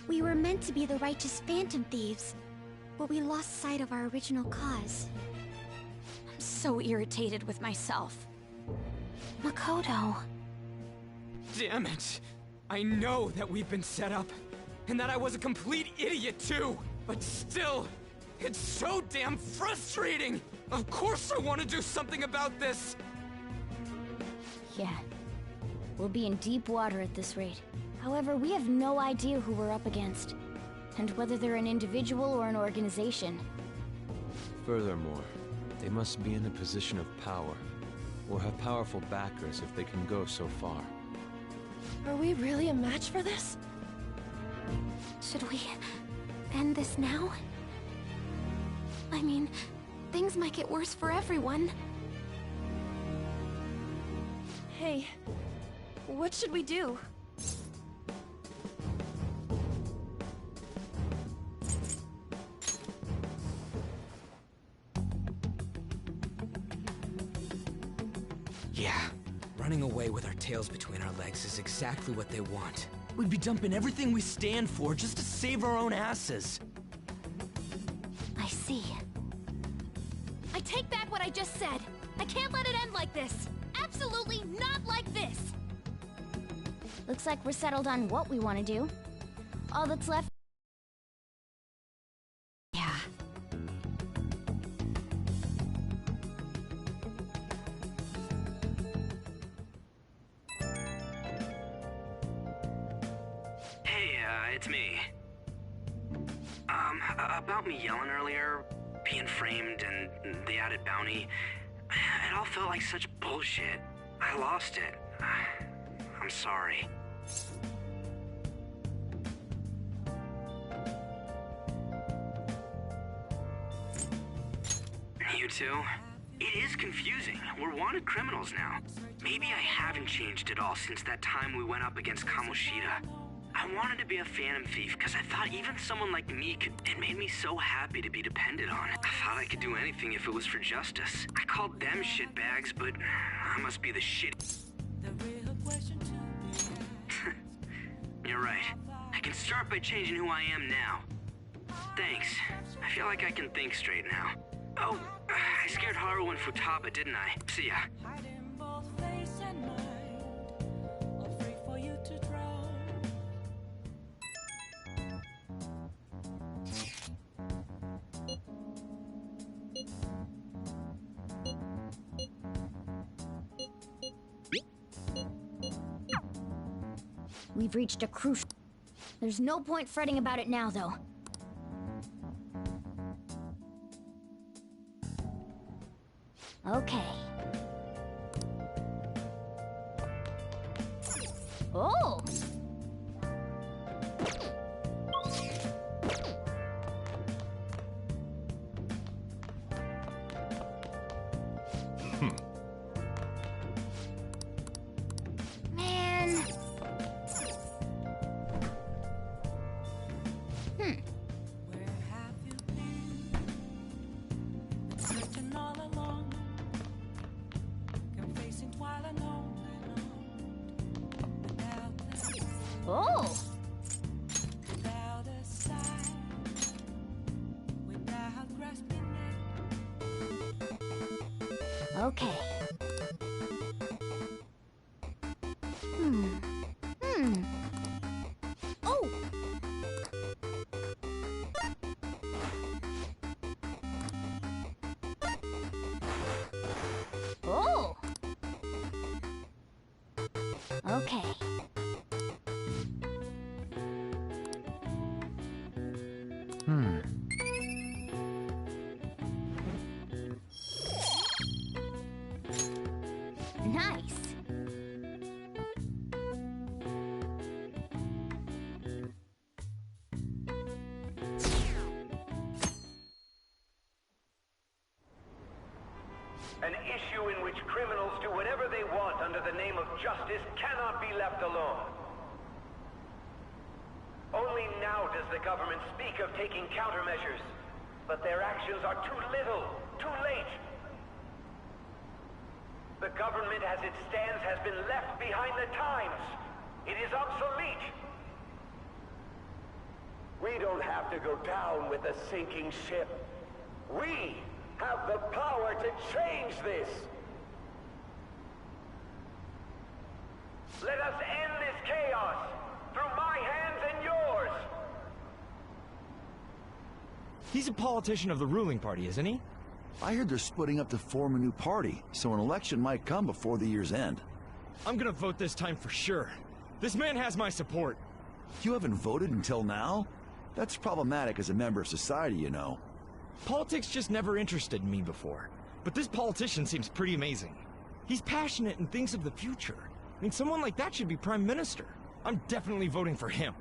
We were meant to be the righteous phantom thieves, but we lost sight of our original cause. I'm so irritated with myself. Makoto. Damn it! I know that we've been set up, and that I was a complete idiot too! But still, it's so damn frustrating! Of course I want to do something about this! Yeah. We'll be in deep water at this rate. However, we have no idea who we're up against, and whether they're an individual or an organization. Furthermore, they must be in a position of power, or have powerful backers if they can go so far. Are we really a match for this? Should we end this now? I mean, things might get worse for everyone. Hey, what should we do? Yeah, running away with our tails between our legs is exactly what they want. We'd be dumping everything we stand for just to save our own asses. I see. I take back what I just said. I can't let it end like this. Absolutely not like this. Looks like we're settled on what we want to do. All that's left... Yeah. Hey, it's me. About me yelling earlier, being framed, and the added bounty, it all felt like such bullshit. I lost it. I'm sorry. You two? It is confusing. We're wanted criminals now. Maybe I haven't changed at all since that time we went up against Kamoshida. I wanted to be a phantom thief because I thought even someone like me could... It made me so happy to be depended on. I thought I could do anything if it was for justice. I called them shitbags, but I must be the shit... You're right. I can start by changing who I am now. Thanks. I feel like I can think straight now. Oh, I scared Haru and Futaba, didn't I? See ya. We've reached a crucial... There's no point fretting about it now, though. Okay. Oh! Man. Oh! Okay. Oh! Oh! Okay. An issue in which criminals do whatever they want under the name of justice cannot be left alone. Only now does the government speak of taking countermeasures, but their actions are too little, too late. The government as it stands has been left behind the times. It is obsolete. We don't have to go down with a sinking ship. We have the power to change this. Let us end this chaos through my hands and yours. He's a politician of the ruling party, isn't he? I heard they're splitting up to form a new party, so an election might come before the year's end. I'm gonna vote this time for sure. This man has my support. You haven't voted until now? That's problematic as a member of society, you know. Politics just never interested me before. But this politician seems pretty amazing. He's passionate and thinks of the future. I mean, someone like that should be prime minister. I'm definitely voting for him.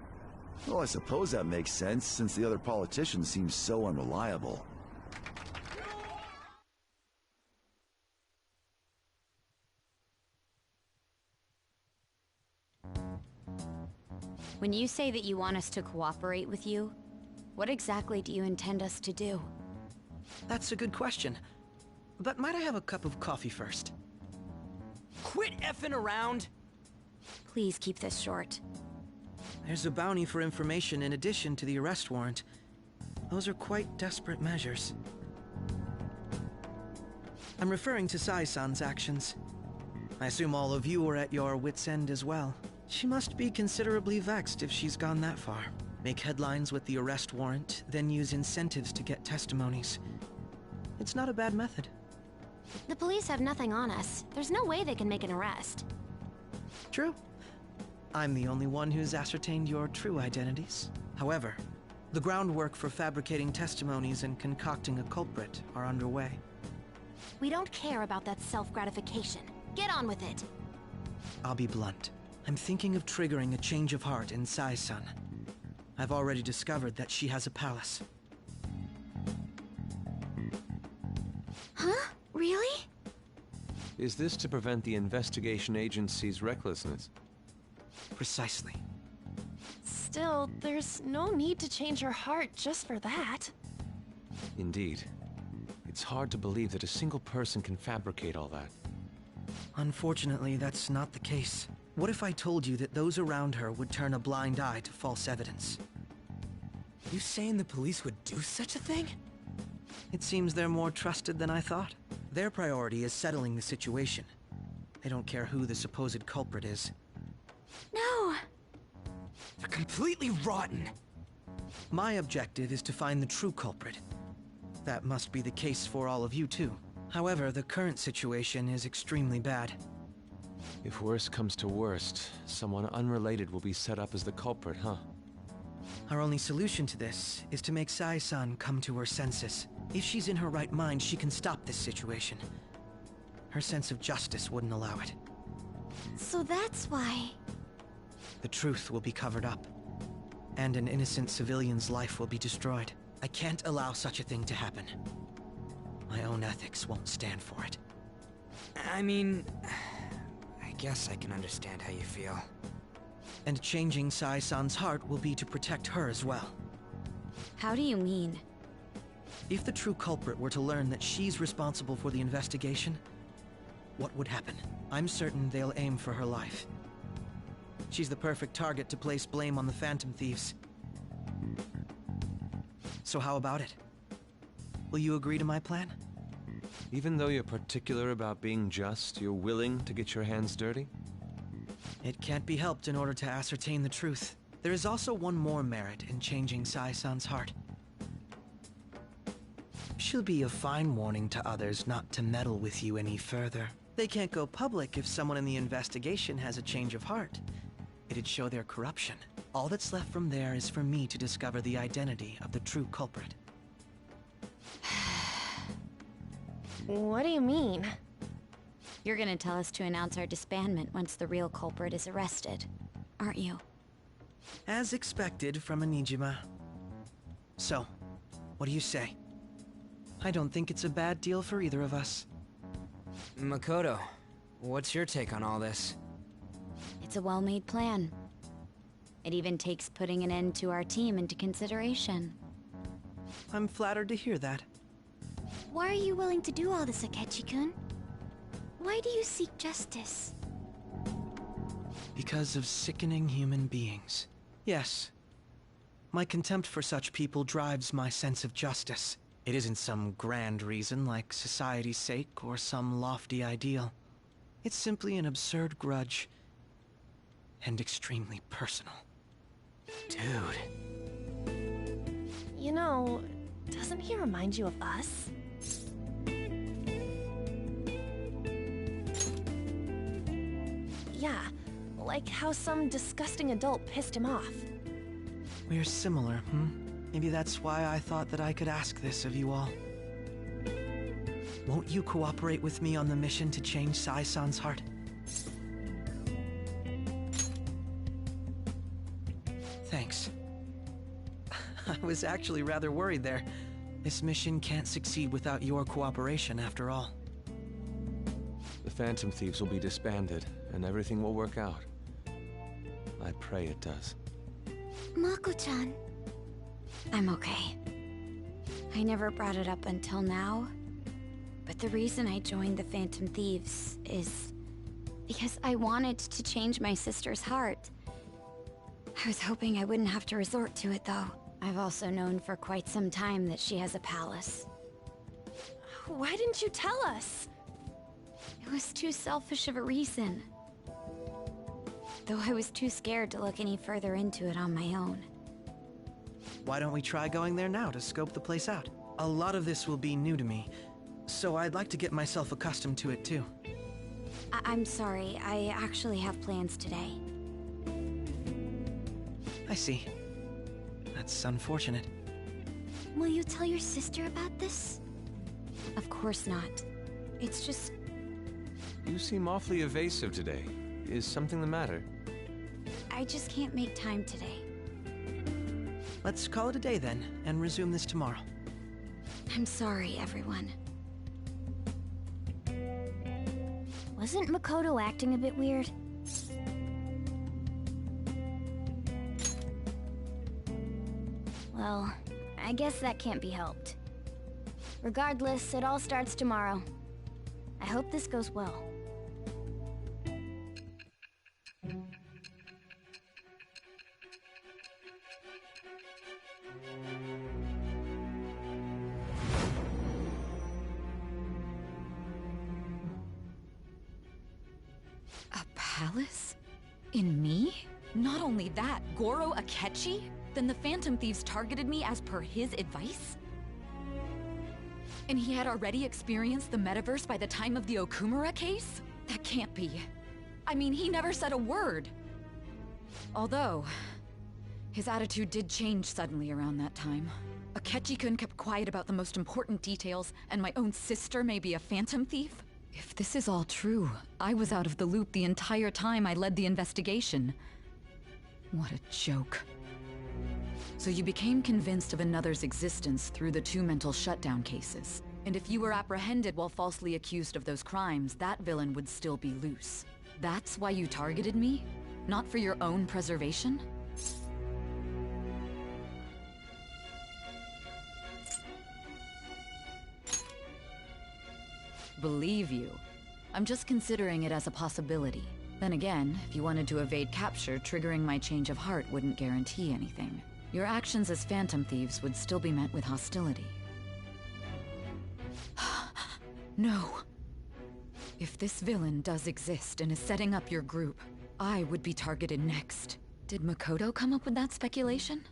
Well, I suppose that makes sense, since the other politicians seem so unreliable. When you say that you want us to cooperate with you, what exactly do you intend us to do? That's a good question. But might I have a cup of coffee first? Quit effing around! Please keep this short. There's a bounty for information in addition to the arrest warrant. Those are quite desperate measures. I'm referring to Sai-san's actions. I assume all of you are at your wits' end as well. She must be considerably vexed if she's gone that far. Make headlines with the arrest warrant, then use incentives to get testimonies. It's not a bad method. The police have nothing on us. There's no way they can make an arrest. True. I'm the only one who's ascertained your true identities. However, the groundwork for fabricating testimonies and concocting a culprit are underway. We don't care about that self-gratification. Get on with it. I'll be blunt. I'm thinking of triggering a change of heart in Sai-san. I've already discovered that she has a palace. Huh? Really? Is this to prevent the investigation agency's recklessness? Precisely. Still, there's no need to change her heart just for that. Indeed. It's hard to believe that a single person can fabricate all that. Unfortunately, that's not the case. What if I told you that those around her would turn a blind eye to false evidence? You saying the police would do such a thing? It seems they're more trusted than I thought. Their priority is settling the situation. They don't care who the supposed culprit is. No! They're completely rotten! My objective is to find the true culprit. That must be the case for all of you too. However, the current situation is extremely bad. If worst comes to worst, someone unrelated will be set up as the culprit, huh? Our only solution to this is to make Sai-san come to her senses. If she's in her right mind, she can stop this situation. Her sense of justice wouldn't allow it. So that's why... The truth will be covered up, and an innocent civilian's life will be destroyed. I can't allow such a thing to happen. My own ethics won't stand for it. I mean... I guess I can understand how you feel. And changing Sai-san's heart will be to protect her as well. How do you mean? If the true culprit were to learn that she's responsible for the investigation, what would happen? I'm certain they'll aim for her life. She's the perfect target to place blame on the Phantom Thieves. So how about it? Will you agree to my plan? Even though you're particular about being just, you're willing to get your hands dirty? It can't be helped in order to ascertain the truth. There is also one more merit in changing Sai-san's heart. She'll be a fine warning to others not to meddle with you any further. They can't go public if someone in the investigation has a change of heart. It'd show their corruption. All that's left from there is for me to discover the identity of the true culprit. What do you mean? You're gonna tell us to announce our disbandment once the real culprit is arrested, aren't you? As expected from a Nijima. So, what do you say? I don't think it's a bad deal for either of us. Makoto, what's your take on all this? It's a well-made plan. It even takes putting an end to our team into consideration. I'm flattered to hear that. Why are you willing to do all this, Akechi-kun? Why do you seek justice? Because of sickening human beings. Yes. My contempt for such people drives my sense of justice. It isn't some grand reason like society's sake or some lofty ideal. It's simply an absurd grudge. And extremely personal. Dude. You know, doesn't he remind you of us? Yeah, like how some disgusting adult pissed him off. We're similar, Maybe that's why I thought that I could ask this of you all. Won't you cooperate with me on the mission to change Sai-san's heart? Thanks. I was actually rather worried there. This mission can't succeed without your cooperation, after all. The Phantom Thieves will be disbanded, and everything will work out. I pray it does. Mako-chan. I'm okay. I never brought it up until now, but the reason I joined the Phantom Thieves is because I wanted to change my sister's heart. I was hoping I wouldn't have to resort to it, though. I've also known for quite some time that she has a palace. Why didn't you tell us? It was too selfish of a reason. Though I was too scared to look any further into it on my own. Why don't we try going there now to scope the place out? A lot of this will be new to me, so I'd like to get myself accustomed to it too. I'm sorry, I actually have plans today. I see. That's unfortunate. Will you tell your sister about this? Of course not. It's just... You seem awfully evasive today. Is something the matter? I just can't make time today. Let's call it a day then, and resume this tomorrow. I'm sorry, everyone. Wasn't Makoto acting a bit weird? Well, I guess that can't be helped. Regardless, it all starts tomorrow. I hope this goes well. A palace? In me? Not only that, Goro Akechi? Then the Phantom Thieves targeted me as per his advice? And he had already experienced the metaverse by the time of the Okumura case? That can't be. I mean, he never said a word. Although, his attitude did change suddenly around that time. Akechi-kun kept quiet about the most important details, and my own sister may be a Phantom Thief? If this is all true, I was out of the loop the entire time I led the investigation. What a joke. So you became convinced of another's existence through the 2 mental shutdown cases. And if you were apprehended while falsely accused of those crimes, that villain would still be loose. That's why you targeted me? Not for your own preservation? Believe you. I'm just considering it as a possibility. Then again, if you wanted to evade capture, triggering my change of heart wouldn't guarantee anything. Your actions as Phantom Thieves would still be met with hostility. No. If this villain does exist and is setting up your group, I would be targeted next. Did Makoto come up with that speculation?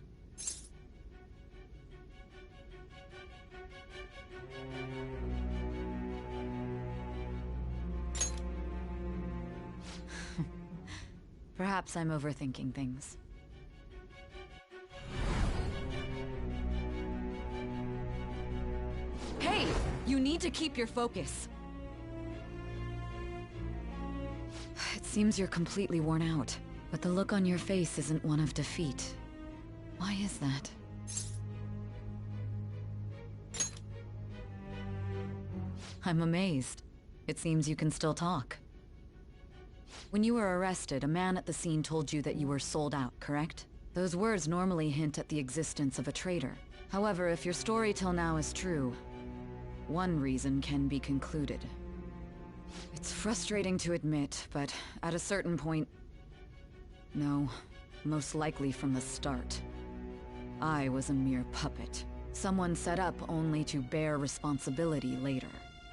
Perhaps I'm overthinking things. Hey! You need to keep your focus. It seems you're completely worn out, but the look on your face isn't one of defeat. Why is that? I'm amazed. It seems you can still talk. When you were arrested, a man at the scene told you that you were sold out, correct? Those words normally hint at the existence of a traitor. However, if your story till now is true, one reason can be concluded. It's frustrating to admit, but at a certain point... No, most likely from the start. I was a mere puppet. Someone set up only to bear responsibility later.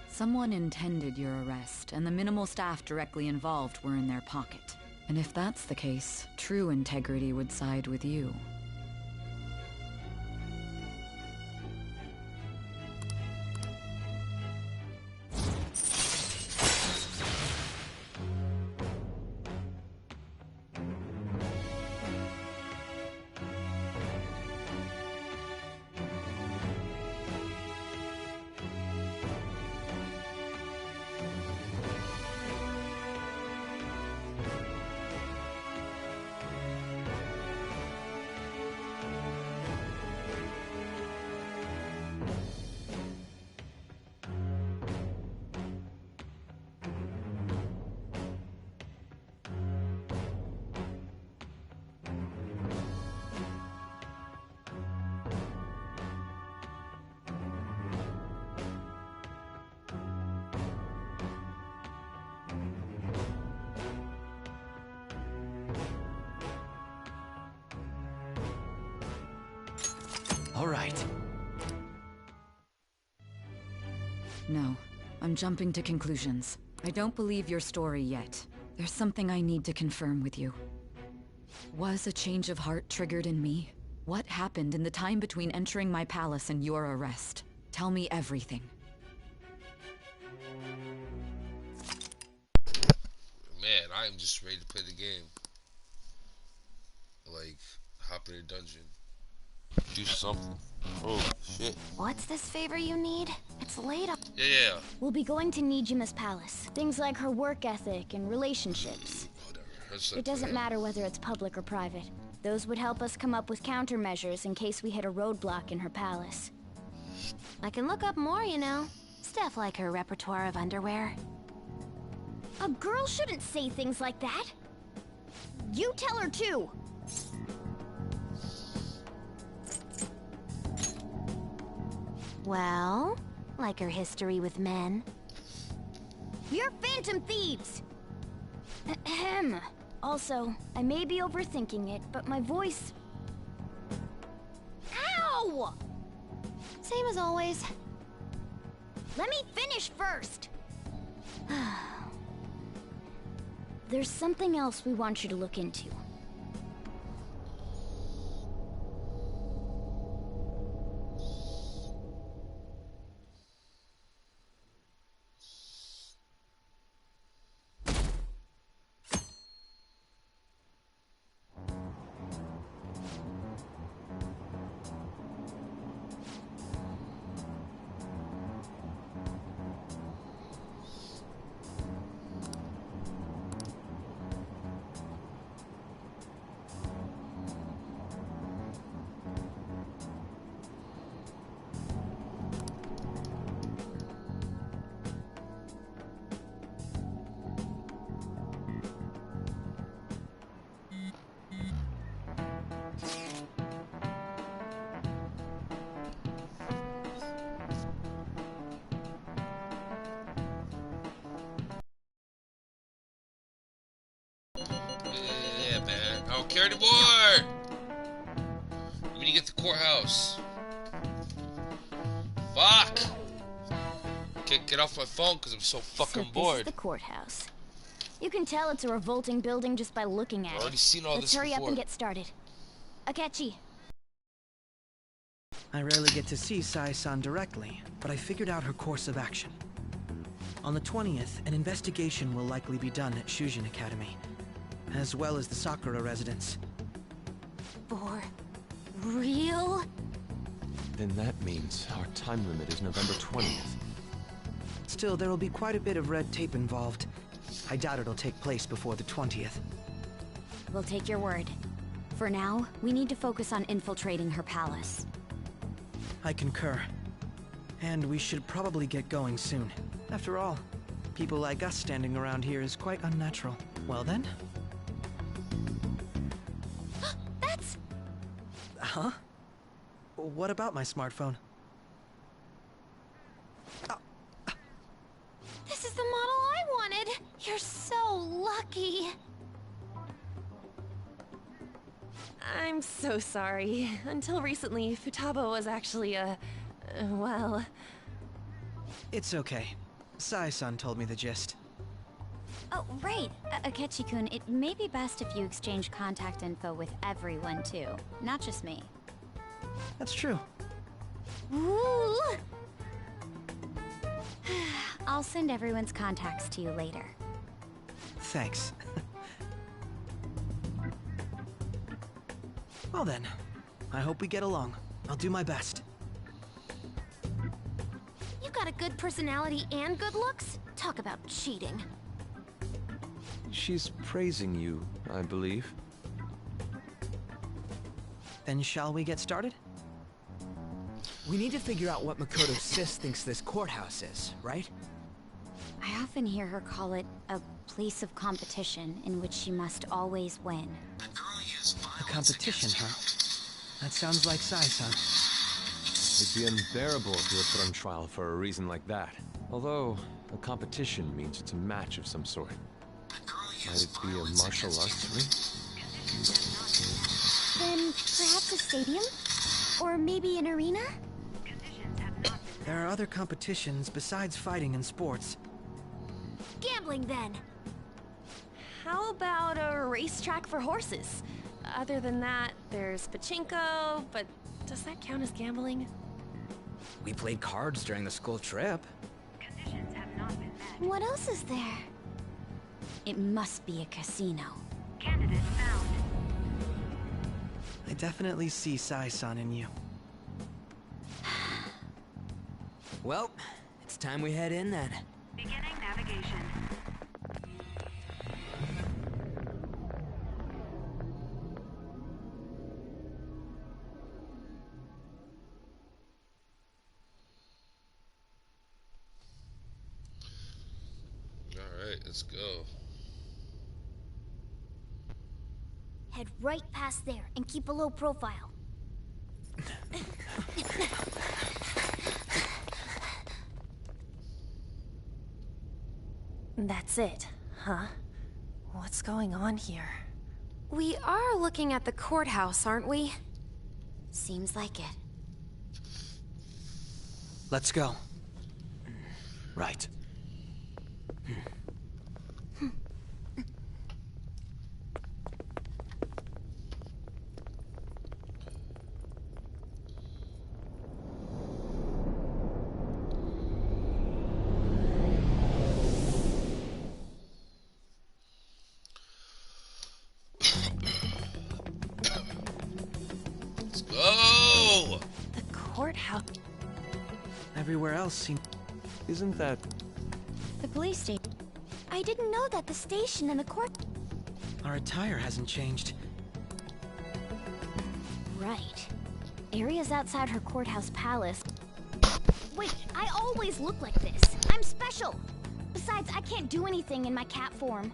Someone intended your arrest, and the minimal staff directly involved were in their pocket. And if that's the case, true integrity would side with you. All right. No, I'm jumping to conclusions. I don't believe your story yet. There's something I need to confirm with you. Was a change of heart triggered in me? What happened in the time between entering my palace and your arrest? Tell me everything. Man, I am just ready to play the game. Like, hop in a dungeon. Do something. Oh, shit. What's this favor you need? It's late up. Yeah. We'll be going to Nijima's palace. Things like her work ethic and relationships. It doesn't matter whether it's public or private. Those would help us come up with countermeasures in case we hit a roadblock in her palace. I can look up more, you know. Stuff like her repertoire of underwear. A girl shouldn't say things like that. You tell her too. Well, like her history with men. You're phantom thieves! Ahem. Also, I may be overthinking it, but my voice... Ow! Same as always. Let me finish first! There's something else we want you to look into. Yeah, man. I don't care anymore! We need to get to the courthouse. Fuck! Can't get off my phone because I'm so fucking bored. This is the courthouse. You can tell it's a revolting building just by looking at it. I've already seen all Let's this hurry before. up and get started. Akechi. I rarely get to see Sai-san directly, but I figured out her course of action. On the 20th, an investigation will likely be done at Shujin Academy, as well as the Sakura residence. For real? Then that means our time limit is November 20th. Still, there will be quite a bit of red tape involved. I doubt it'll take place before the 20th. We'll take your word. For now, we need to focus on infiltrating her palace. I concur. And we should probably get going soon. After all, People like us standing around here is quite unnatural. Well then? That's... Huh? What about my smartphone? This is the model I wanted! You're so lucky! I'm so sorry. Until recently, Futaba was actually well... It's okay. Sai-san told me the gist. Oh, right. Akechi-kun, it may be best if you exchange contact info with everyone, too. Not just me. That's true. Ooh! I'll send everyone's contacts to you later. Thanks. Well then, I hope we get along. I'll do my best. You got a good personality and good looks? Talk about cheating. She's praising you, I believe. Then shall we get started? We need to figure out what Makoto Sis thinks this courthouse is, right? I often hear her call it a place of competition in which she must always win. A competition, huh? That sounds like Sai-san. It'd be unbearable if you were put on trial for a reason like that. Although, a competition means it's a match of some sort. Might it be a martial arts ring? Then perhaps a stadium? Or maybe an arena? There are other competitions besides fighting and sports. Gambling, then! How about a racetrack for horses? Other than that, there's pachinko, but does that count as gambling? We played cards during the school trip. What else is there? It must be a casino. Candidate found. I definitely see Sai-san in you. Well, it's time we head in then. Beginning navigation. Alright, let's go. Head right past there and keep a low profile. That's it, huh? What's going on here? We are looking at the courthouse, aren't we? Seems like it. Let's go. Right. Let's go! The courthouse. Everywhere else seems... Isn't that... The police station. I didn't know that the station and the court... Our attire hasn't changed. Right. Areas outside her courthouse palace. Wait, I always look like this. I'm special. Besides, I can't do anything in my cat form.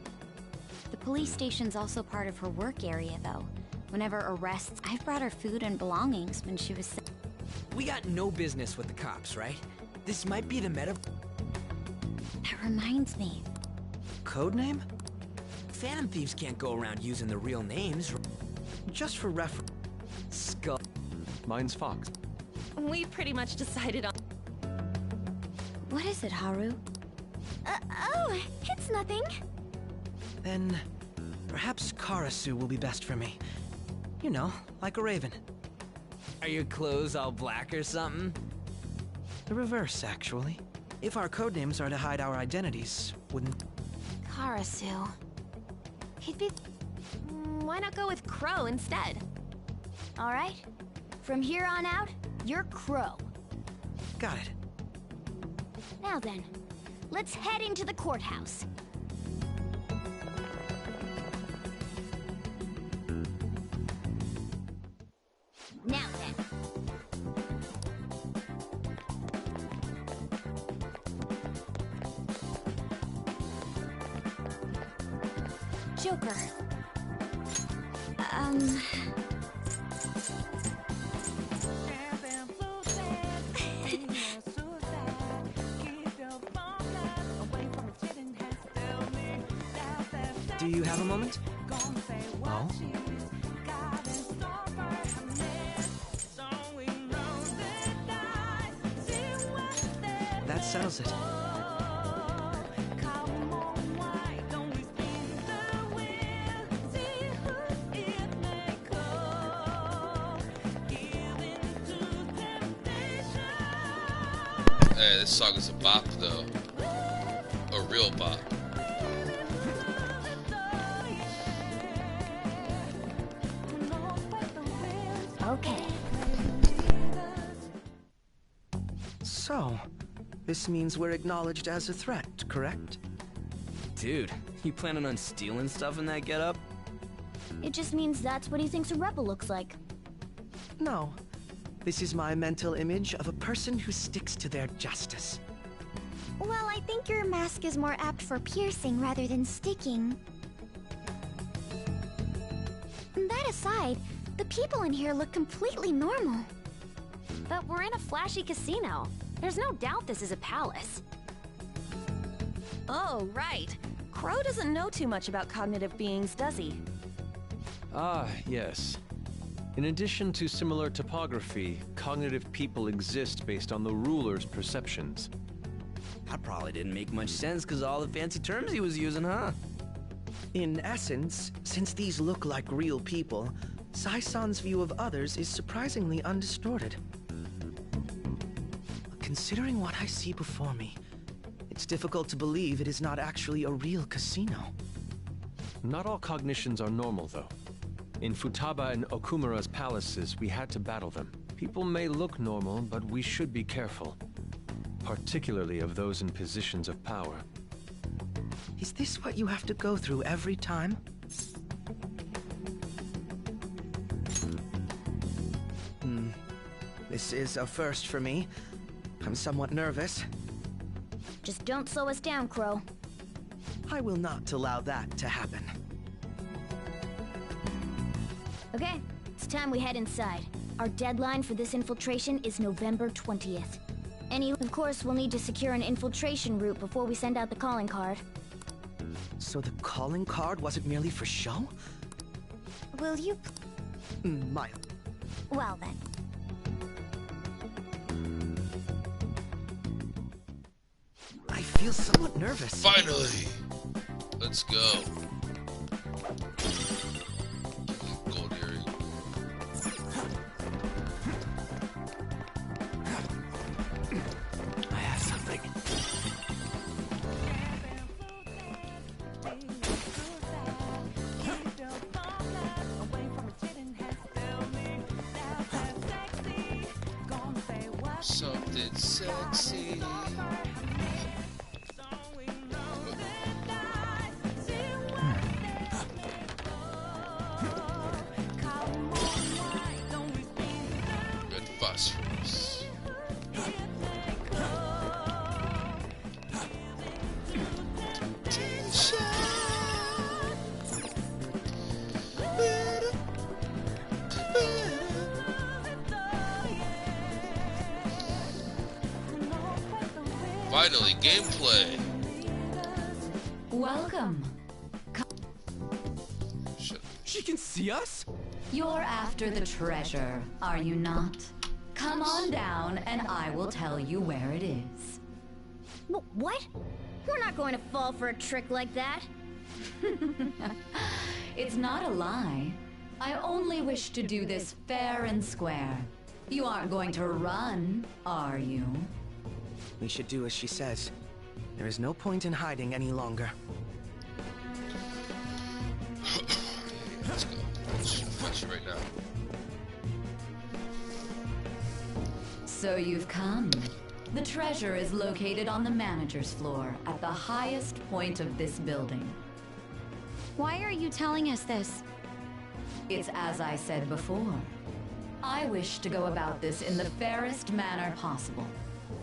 The police station's also part of her work area, though. Whenever arrests, I've brought her food and belongings when she was... We got no business with the cops, right? This might be the meta... That reminds me. Codename? Phantom thieves can't go around using the real names. Just for reference. Skull. Mine's Fox. We pretty much decided on... What is it, Haru? Oh, it's nothing. Then... perhaps Karasu will be best for me. You know, like a raven. Are your clothes all black or something? The reverse, actually. If our codenames are to hide our identities, wouldn't... Karasu. He'd be... Why not go with Crow instead? All right. From here on out, you're Crow. Got it. Now then, let's head into the courthouse. Now then. Joker. Do you have a moment? Oh? That settles it. Hey, this song is a bop though. A real bop. Okay. So, this means we're acknowledged as a threat, correct? Dude, you planning on stealing stuff in that getup? It just means that's what he thinks a rebel looks like. No. This is my mental image of a person who sticks to their justice. Well, I think your mask is more apt for piercing rather than sticking. That aside, the people in here look completely normal. But we're in a flashy casino. There's no doubt this is a palace. Oh, right. Crow doesn't know too much about cognitive beings, does he? Ah, yes. In addition to similar topography, cognitive people exist based on the ruler's perceptions. That probably didn't make much sense because of all the fancy terms he was using, huh? In essence, since these look like real people, Sai-san's view of others is surprisingly undistorted. Considering what I see before me, it's difficult to believe it is not actually a real casino. Not all cognitions are normal, though. In Futaba and Okumura's palaces, we had to battle them. People may look normal, but we should be careful. Particularly of those in positions of power. Is this what you have to go through every time? This is a first for me. I'm somewhat nervous. Just don't slow us down, Crow. I will not allow that to happen. Okay, it's time we head inside. Our deadline for this infiltration is November 20th. Of course, we'll need to secure an infiltration route before we send out the calling card. So the calling card wasn't merely for show? Will you... Maya. Well then. I feel somewhat nervous. Finally! Let's go. Gold earring. I have something. Something sexy. Good phosphorus. Finally, gameplay. Welcome. She can see us? You're after the treasure, are you not? Come on down and I will tell you where it is. What? We're not going to fall for a trick like that. It's not a lie. I only wish to do this fair and square. You aren't going to run, are you? We should do as she says. There is no point in hiding any longer. Let's go. Let's punch you right now. So you've come. The treasure is located on the manager's floor at the highest point of this building. Why are you telling us this? It's as I said before. I wish to go about this in the fairest manner possible.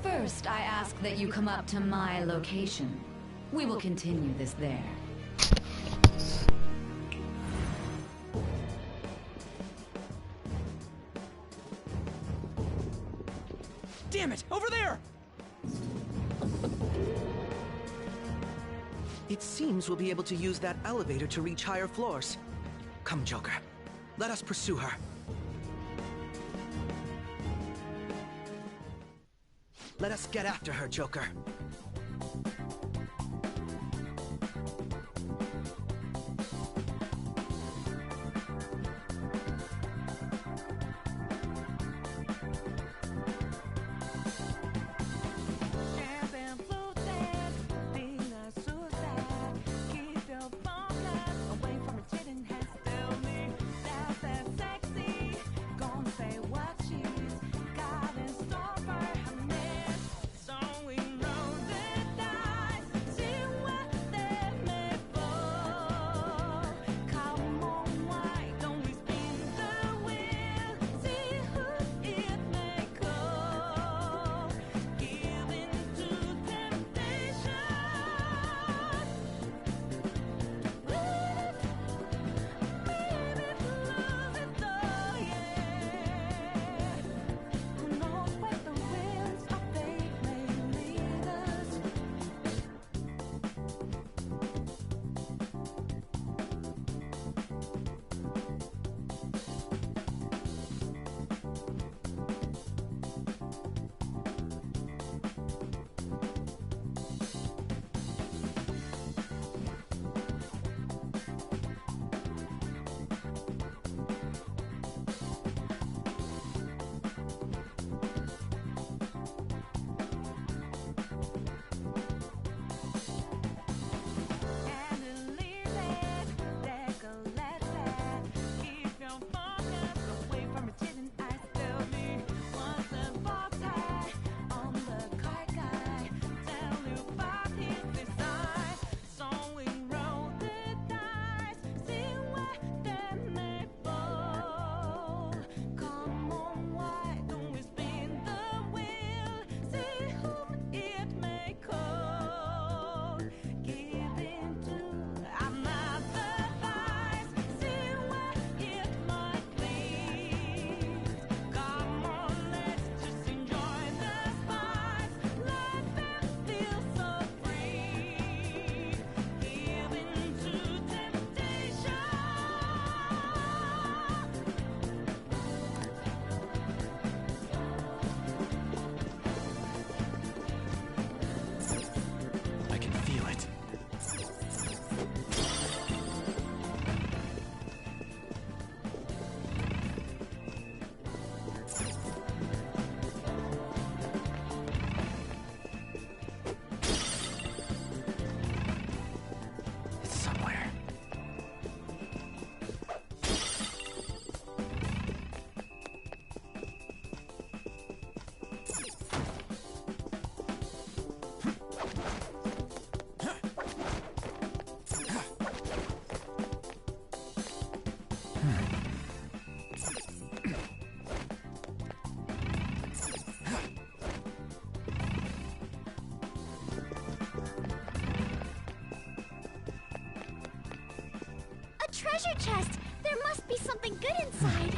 First, I ask that you come up to my location. We will continue this there. here! It seems we'll be able to use that elevator to reach higher floors. Come, Joker. Let us pursue her. Let us get after her, Joker. Treasure chest! There must be something good inside!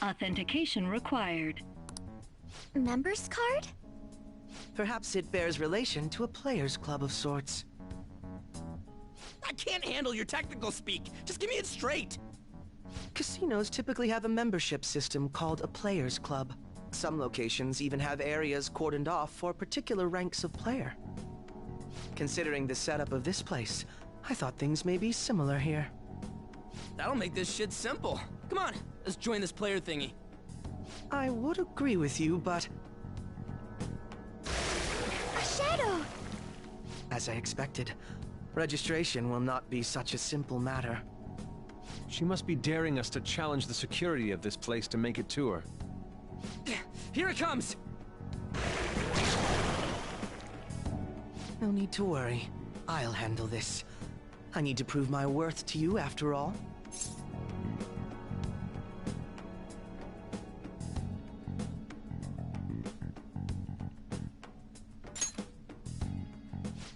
Authentication required. Member's card? Perhaps it bears relation to a player's club of sorts. I can't handle your technical speak. Just give me it straight. Casinos typically have a membership system called a player's club. Some locations even have areas cordoned off for particular ranks of player. Considering the setup of this place, I thought things may be similar here. That'll make this shit simple. Come on, let's join this player thingy. I would agree with you, but A shadow! as I expected, registration will not be such a simple matter. She must be daring us to challenge the security of this place to make it to her. Here it comes! No need to worry. I'll handle this. I need to prove my worth to you after all.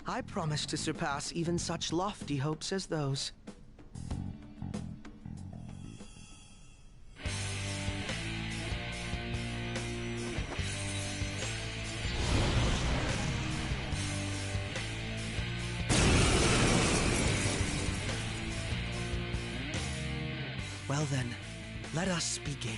I promise to surpass even such lofty hopes as those. Well then, let us begin.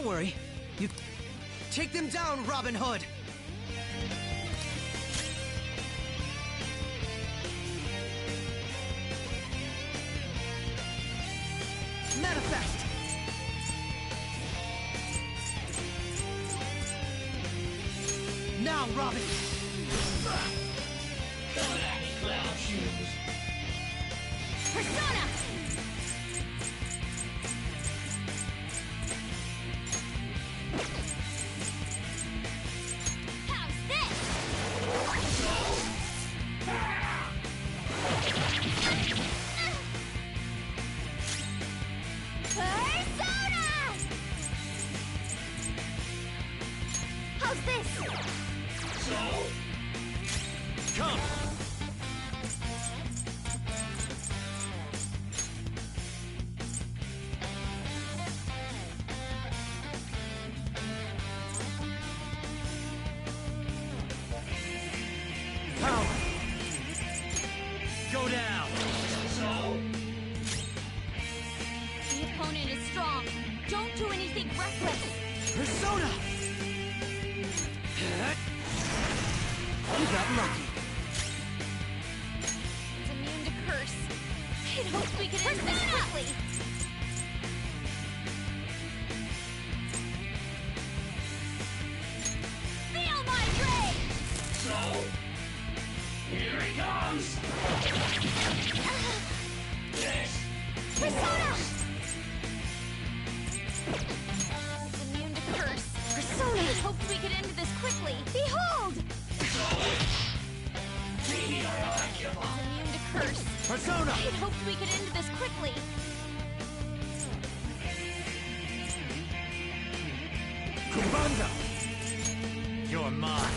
Don't worry. You take them down, Robin Hood. Manifest. Now, Robin. Persona! How's this? Persona! How's this? Come. Power. Go down. The opponent is strong. Don't do anything reckless. Persona. You got lucky. It's immune to curse. It hopes we can end this quickly. Feel my rage! Here he comes! Persona! It's immune to curse. Persona! It hopes we can end this quickly. Behold! It's immune to curse. Persona! It hopes we can end this quickly. Kubanda! You're mine.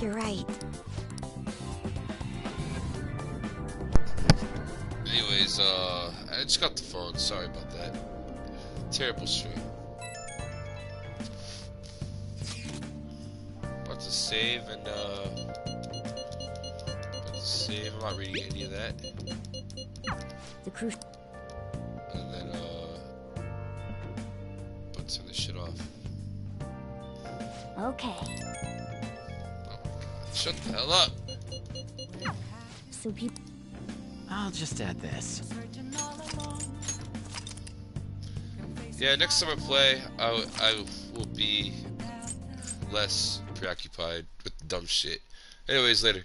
You're right. Anyways, I just got the phone. Sorry about that. Terrible stream. About to save and I'm not reading any of that. The crew. And then but turn this shit off. Okay. Shut the hell up. So people. I'll just add this. Yeah, next time I play, I will be less preoccupied with dumb shit. Anyways, later.